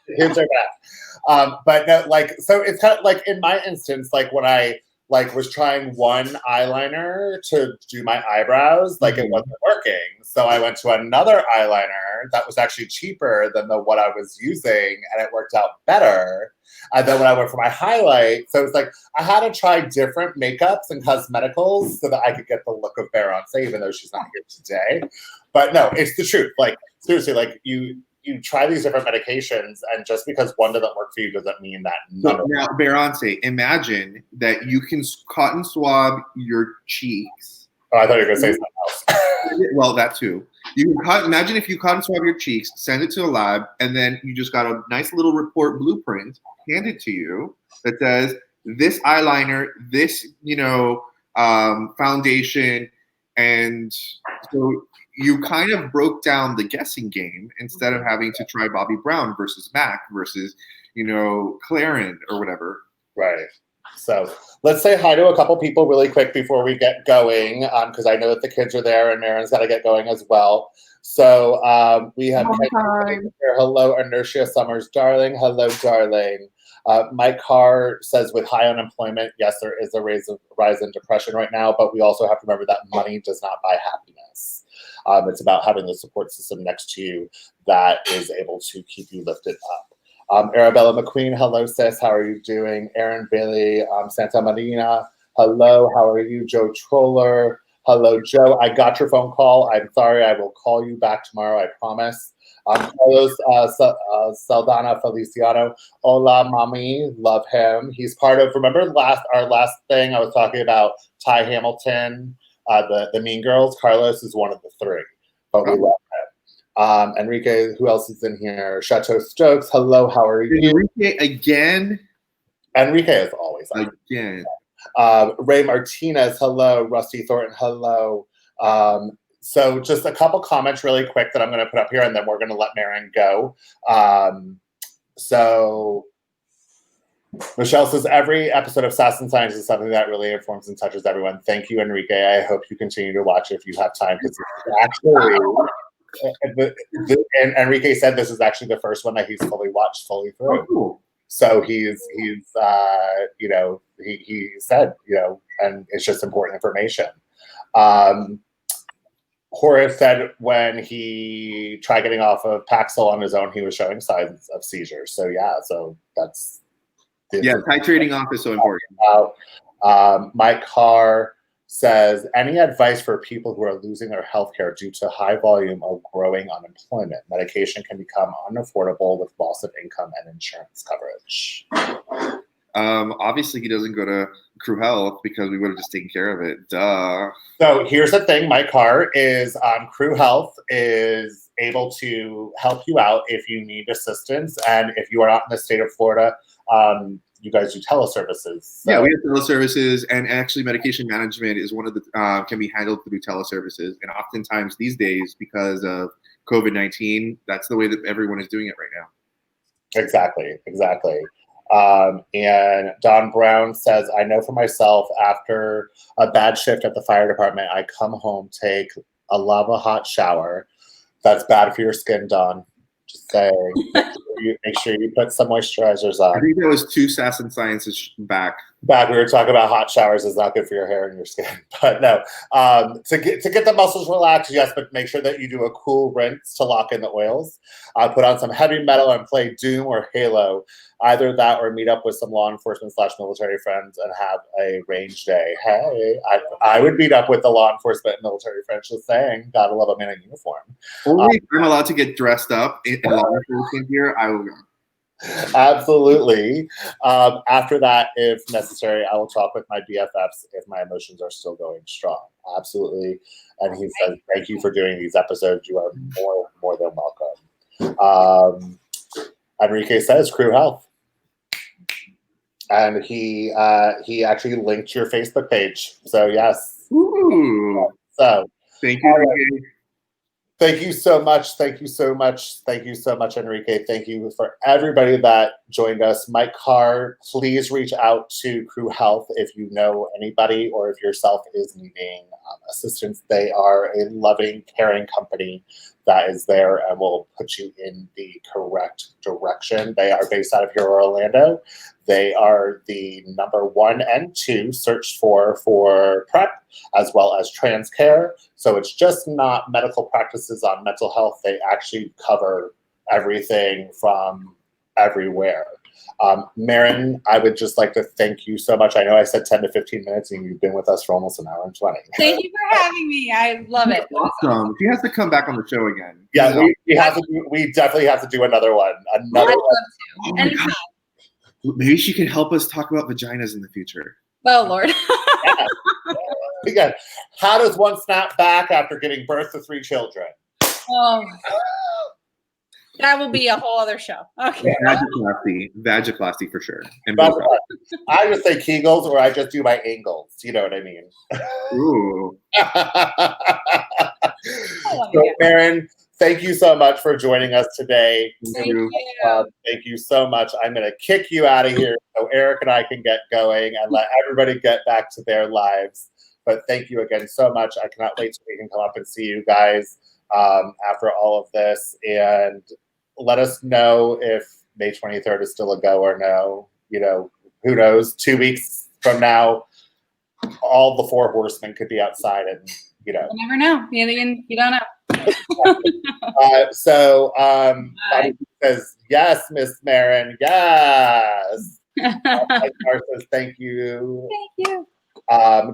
The kids are back. But no, so it's kind of like in my instance, like when I like was trying one eyeliner to do my eyebrows, like it wasn't working. So I went to another eyeliner that was actually cheaper than the what I was using, and it worked out better. And then when I went for my highlight, so it's like I had to try different makeups and cosmeticals so that I could get the look of Beyonce, even though she's not here today. But no, it's the truth. Like seriously, like you try these different medications, and just because one doesn't work for you doesn't mean that none of Now, Beyonce, imagine that you can cotton swab your cheeks. Oh, I thought you were going to say something else. Well, that too. Imagine if you cotton swab your cheeks, send it to a lab, and then you just got a nice little report blueprint handed to you that says this eyeliner, this foundation, and so you kind of broke down the guessing game instead of having to try Bobbi Brown versus MAC versus, Clarin or whatever. Right. So let's say hi to a couple people really quick before we get going, because I know that the kids are there and Marin's got to get going as well. So we have here. Hello, Inertia Summers, darling. Hello, darling. Mike Carr says with high unemployment, yes, there is a rise in depression right now, but we also have to remember that money does not buy happiness. It's about having the support system next to you that is able to keep you lifted up. Arabella McQueen, hello sis, how are you doing? Aaron Bailey, Santa Marina, hello, how are you? Joe Troller, hello Joe, I got your phone call. I'm sorry, I will call you back tomorrow, I promise. Carlos Saldana Feliciano, hola mami, love him. He's part of, remember our last thing I was talking about Ty Hamilton, the Mean Girls. Carlos is one of the three, but we love him. Enrique, who else is in here? Chateau Stokes, hello, how are you? Enrique again? Enrique is always on. Again. Ray Martinez, hello. Rusty Thornton, hello. So just a couple comments really quick that I'm going to put up here, and then we're going to let Marin go. So Michelle says, every episode of Sass and Science is something that really informs and touches everyone. Thank you, Enrique. I hope you continue to watch if you have time, because actually, and Enrique said this is actually the first one that he's fully watched fully through. Oh, cool. So he said, and it's just important information. Horace said when he tried getting off of Paxil on his own, he was showing signs of seizures. So that's titrating off is so important. Mike Carr says, any advice for people who are losing their healthcare due to high volume of growing unemployment? Medication can become unaffordable with loss of income and insurance coverage. Obviously, he doesn't go to Crew Health because we would have just taken care of it. Duh. So here's the thing, Mike Carr is Crew Health is able to help you out if you need assistance, and if you are not in the state of Florida, you guys do teleservices. So. Yeah, we have teleservices, and actually medication management is one of the can be handled through teleservices. And oftentimes these days, because of COVID-19, that's the way that everyone is doing it right now. Exactly. And Don Brown says, I know for myself, after a bad shift at the fire department, I come home, take a lava hot shower. That's bad for your skin, Don. Just saying. Make sure you put some moisturizers on. I think that was 2 Sass and Sciences back. We were talking about hot showers is not good for your hair and your skin. But no, to get the muscles relaxed, yes, but make sure that you do a cool rinse to lock in the oils. Put on some heavy metal and play Doom or Halo. Either that or meet up with some law enforcement / military friends and have a range day. Hey, I would meet up with the law enforcement and military friends, just saying, gotta love a man in uniform. Only if I'm allowed to get dressed up in law enforcement gear, I will go. Absolutely. After that, if necessary, I will talk with my BFFs if my emotions are still going strong. Absolutely. And he says, thank you for doing these episodes. You are more than welcome. Enrique says Crew Health. And he actually linked your Facebook page. So yes. Ooh. So thank you, Enrique. Thank you so much. Thank you so much. Thank you so much, Enrique. Thank you for everybody that joined us. Mike Carr, please reach out to Crew Health if you know anybody or if yourself is needing assistance. They are a loving, caring company that is there and will put you in the correct direction. They are based out of here, Orlando. They are the number 1 and 2 searched for PrEP, as well as trans care. So it's just not medical practices on mental health. They actually cover everything from everywhere. Marin, I would just like to thank you so much. I know I said 10 to 15 minutes, and you've been with us for almost an hour and 20. Thank you for having me. I love it. Awesome. She has to come back on the show again. Yeah, we definitely have to do another one. I'd love to. Anytime. Maybe she can help us talk about vaginas in the future. Oh, Lord. Yeah. Again, how does one snap back after giving birth to 3 children? Oh. That will be a whole other show. Okay. Vagiplasty for sure. And I just say Kegels, or I just do my angles. You know what I mean? Ooh. So, Marin, thank you so much for joining us today. Thank you. Thank you so much. I'm going to kick you out of here so Eric and I can get going and let everybody get back to their lives. But thank you again so much. I cannot wait till we can come up and see you guys after all of this. And let us know if May 23rd is still a go or no. You know, who knows? 2 weeks from now, all the 4 horsemen could be outside, and you know. You never know. You don't know. Bobby says, yes, Miss Marin, yes. Mar says, thank you. Thank you.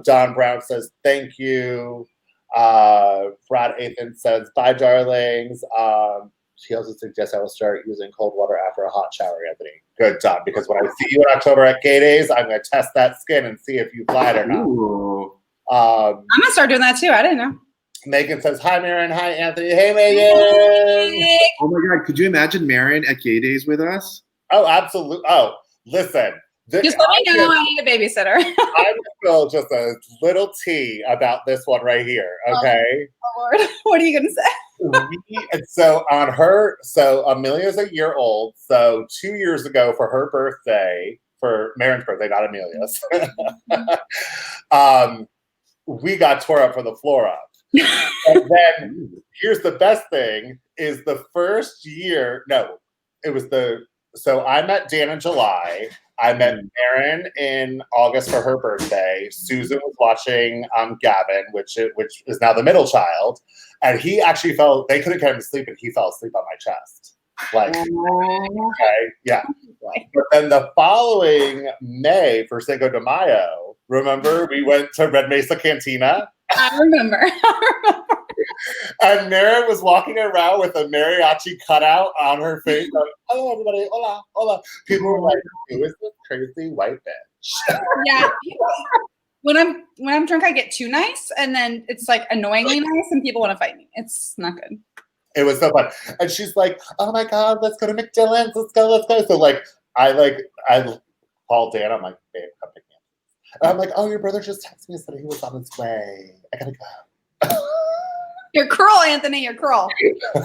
Don Brown says, thank you. Brad Athan says, bye, darlings. She also suggests I will start using cold water after a hot shower, Anthony. Good job, because when I see you in October at Gay Days, I'm going to test that skin and see if you've lied or not. I'm going to start doing that too. I didn't know. Megan says, hi, Marin. Hi, Anthony. Hey, Megan. Hey. Oh, my God. Could you imagine Marin at Gay Days with us? Oh, absolutely. Oh, listen. Just let me know. I need a babysitter. I feel just a little tea about this one right here, okay? Oh, Lord. What are you going to say? So Amelia's a year old. So 2 years ago for her birthday, for Marin's birthday, not Amelia's, we got tore up from the floor up. And then here's the best thing is the first year, so I met Dan in July. I met Marin in August for her birthday. Susan was watching Gavin, which is now the middle child. And he actually they couldn't get him to sleep, and he fell asleep on my chest. Like, okay, yeah. But then the following May for Cinco de Mayo, remember we went to Red Mesa Cantina? I remember. And Marin was walking around with a mariachi cutout on her face. Like, hello, everybody. Hola, hola. People were like, who is this crazy white bitch? Yeah. When I'm drunk, I get too nice, and then it's like annoyingly nice, and people want to fight me. It's not good. It was so fun. And she's like, oh my God, let's go to McDillan's. Let's go. So like, I called Dan. I'm like, babe, come pick me up. And I'm like, oh, your brother just texted me and said he was on his way. I gotta go. You're cruel, Anthony. You're cruel.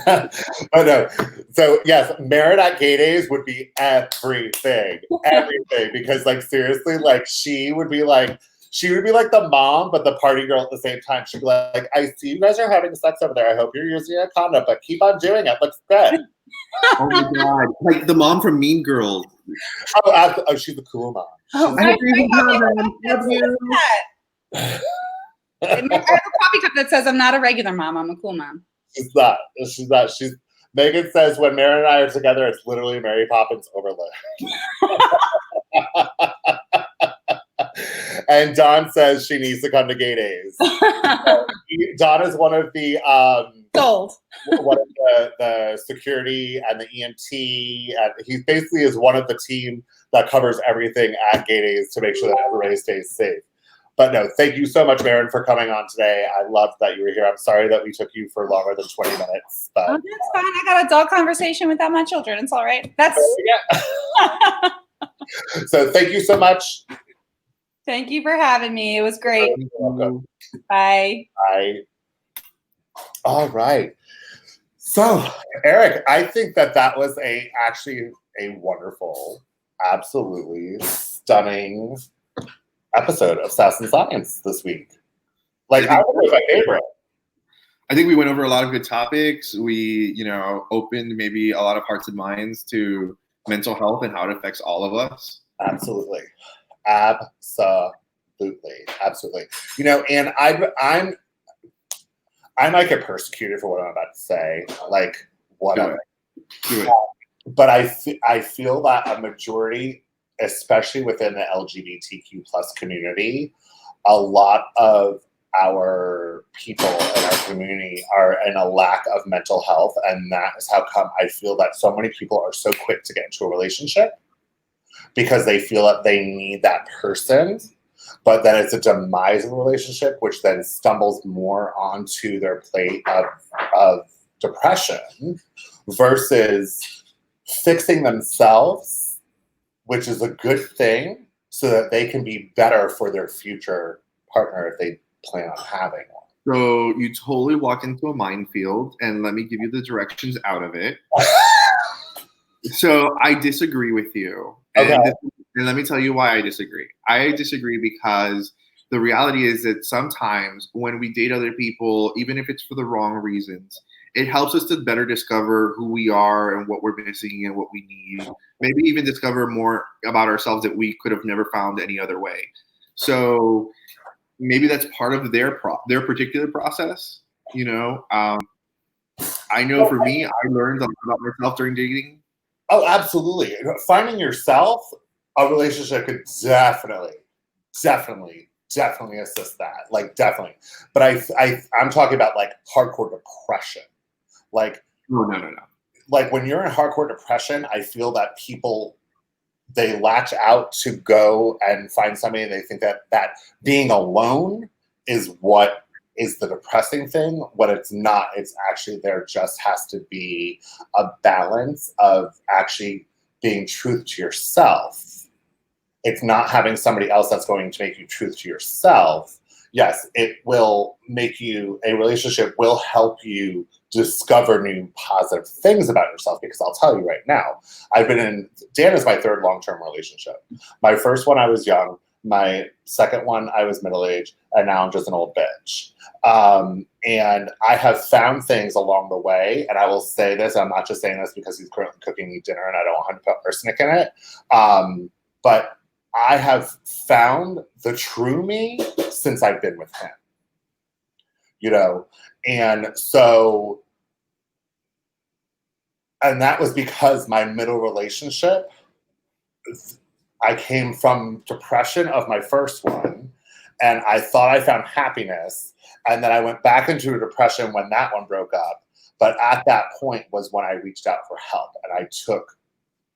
Oh no. So yes, Marin at Gay Days would be everything. Everything. Because like seriously, like she would be like the mom, but the party girl at the same time. She'd be like, I see you guys are having sex over there. I hope you're using a condom, but keep on doing it. Looks good. Oh my God. Like the mom from Mean Girls. Oh, she's a cool mom. Oh, I have a coffee cup that says I'm not a regular mom. I'm a cool mom. She's not. Megan says when Marin and I are together, it's literally Mary Poppins overload. And Dawn says she needs to come to Gay Days. Dawn is one of the sold. One of the security and the EMT. And he basically is one of the team that covers everything at Gay Days to make sure that everybody stays safe. But no, thank you so much, Marin, for coming on today. I loved that you were here. I'm sorry that we took you for longer than 20 minutes. But, that's fine. I got a dog conversation with my children. It's all right. That's So thank you so much. Thank you for having me. It was great. You're welcome. Bye. Bye. All right. So, Eric, I think that was actually a wonderful, absolutely stunning episode of Sass and Science this week. Like, I was my favorite. I think we went over a lot of good topics. We, opened maybe a lot of hearts and minds to mental health and how it affects all of us. Absolutely. Absolutely. You know, and I might get persecuted for what I'm about to say, like whatever. Do it. But I feel that a majority, especially within the LGBTQ plus community, a lot of our people in our community are in a lack of mental health, and that is how come I feel that so many people are so quick to get into a relationship because they feel that they need that person, but then it's a demise of the relationship, which then stumbles more onto their plate of depression versus fixing themselves, which is a good thing, so that they can be better for their future partner if they plan on having one. So you totally walked into a minefield, and let me give you the directions out of it. So I disagree with you. Okay. And let me tell you why I disagree. I disagree because the reality is that sometimes when we date other people, even if it's for the wrong reasons, it helps us to better discover who we are and what we're missing and what we need. Maybe even discover more about ourselves that we could have never found any other way. So maybe that's part of their particular process. You know, I know for me, I learned a lot about myself during dating. Oh, absolutely. Finding yourself, a relationship could definitely assist that. Like, definitely. But I'm talking about like hardcore depression. Like, No. Like when you're in hardcore depression, I feel that people, they latch out to go and find somebody, and they think that being alone is what is the depressing thing. What it's not, it's actually there just has to be a balance of actually being truth to yourself. It's not having somebody else that's going to make you truth to yourself. Yes, it will make you, a relationship will help you discover new positive things about yourself, because I'll tell you right now, Dan is my third long-term relationship. My first one, I was young. My second one, I was middle-aged, and now I'm just an old bitch. And I have found things along the way, and I will say this, I'm not just saying this because he's currently cooking me dinner and I don't want to put arsenic in it, but I have found the true me since I've been with him. You know, and so, and that was because my middle relationship, I came from depression of my first one, and I thought I found happiness, and then I went back into a depression when that one broke up. But at that point was when I reached out for help, and I took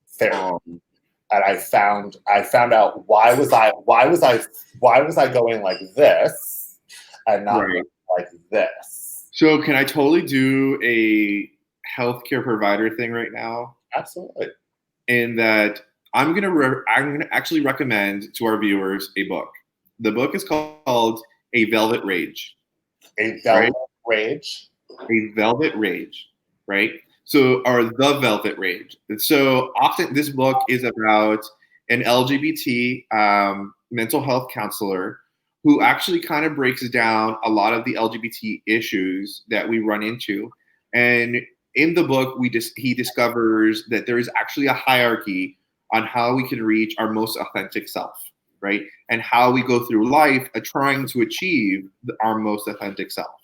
therapy. And I found out why was I going like this and not Right. like this. So can I totally do a healthcare provider thing right now? Absolutely. In that I'm gonna actually recommend to our viewers a book. The book is called A Velvet Rage. A Velvet Rage. A Velvet Rage, right? So, or The Velvet Rage. And so often this book is about an LGBT mental health counselor who actually kind of breaks down a lot of the LGBT issues that we run into. And in the book, he discovers that there is actually a hierarchy on how we can reach our most authentic self, right? And how we go through life trying to achieve our most authentic self.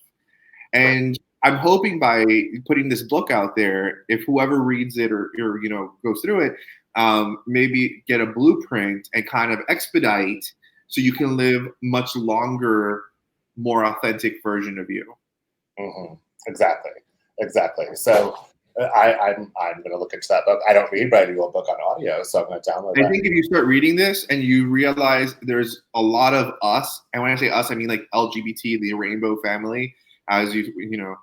And I'm hoping by putting this book out there, if whoever reads it or you know goes through it, maybe get a blueprint and kind of expedite so you can live much longer, more authentic version of you. Mm-hmm. Exactly. So I'm going to look into that book. I don't read, but I do a book on audio, so I'm going to download it. I think if you start reading this and you realize there's a lot of us, and when I say us, I mean like LGBT, the rainbow family, as you know,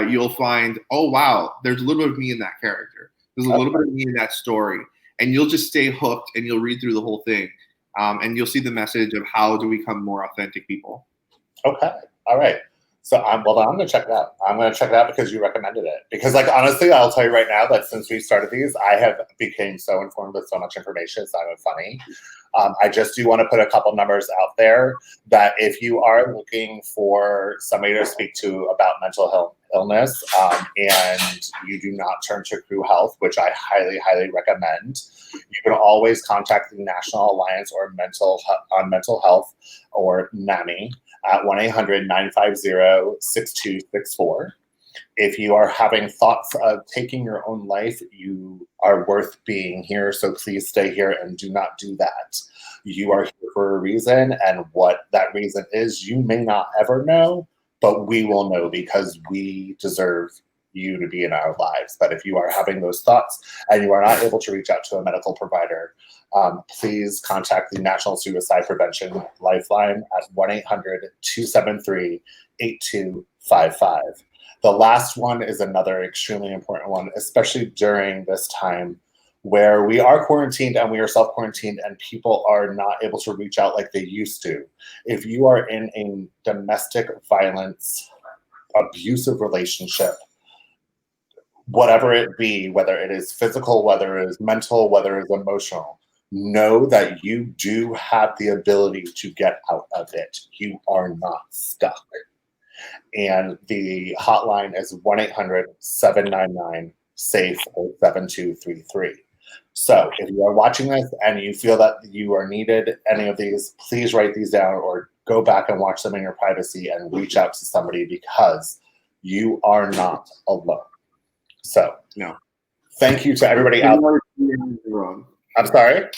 you'll find, oh wow, there's a little bit of me in that character. There's a little bit of me in that story, and you'll just stay hooked, and you'll read through the whole thing, and you'll see the message of how to become more authentic people. Okay, all right. So I'm going to check it out. I'm going to check it out because you recommended it. Because like, honestly, I'll tell you right now that since we started these, I have become so informed with so much information. It's not even funny. I just do want to put a couple numbers out there that if you are looking for somebody to speak to about mental health illness and you do not turn to Crew Health, which I highly, highly recommend, you can always contact the National Alliance or Mental Health or NAMI at 1-800-950-6264. If you are having thoughts of taking your own life, you are worth being here. So please stay here and do not do that. You are here for a reason, and what that reason is, you may not ever know, but we will know because we deserve you to be in our lives. But if you are having those thoughts and you are not able to reach out to a medical provider, please contact the National Suicide Prevention Lifeline at 1-800-273-8255. The last one is another extremely important one, especially during this time where we are quarantined and we are self-quarantined and people are not able to reach out like they used to. If you are in a domestic violence, abusive relationship, whatever it be, whether it is physical, whether it is mental, whether it is emotional, know that you do have the ability to get out of it. You are not stuck. And the hotline is 1-800-799-SAFE or 7233. So if you are watching this and you feel that you are needed any of these, please write these down or go back and watch them in your privacy and reach out to somebody because you are not alone. So, no. Thank you to everybody out there. I'm sorry?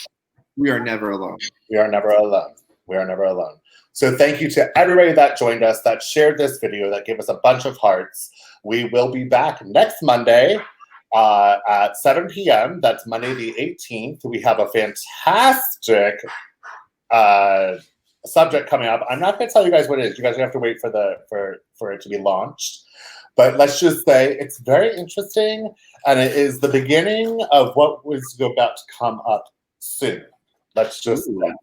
We are never alone. We are never alone. We are never alone. So thank you to everybody that joined us, that shared this video, that gave us a bunch of hearts. We will be back next Monday at 7 p.m. That's Monday the 18th. We have a fantastic subject coming up. I'm not going to tell you guys what it is. You guys are going to have to wait for it to be launched. But let's just say it's very interesting, and it is the beginning of what was about to come up soon. Let's just say.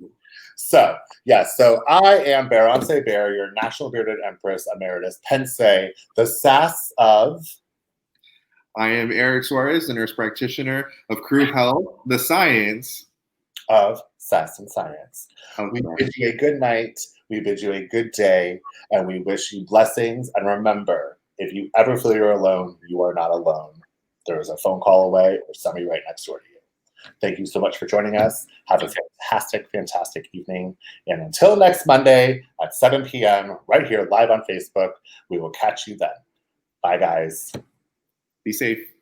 So, yes, so I am Beyoncé Bear, your National Bearded Empress Emeritus Pense, the Sass of... I am Eric Suarez, the nurse practitioner of Crew Health, the science of Sass and Science. We bid you a good night, we bid you a good day, and we wish you blessings. And remember, if you ever feel you're alone, you are not alone. There is a phone call away or somebody right next door to you. Thank you so much for joining us. Have a fantastic, fantastic evening. And until next Monday at 7 p.m. right here live on Facebook, we will catch you then. Bye, guys. Be safe.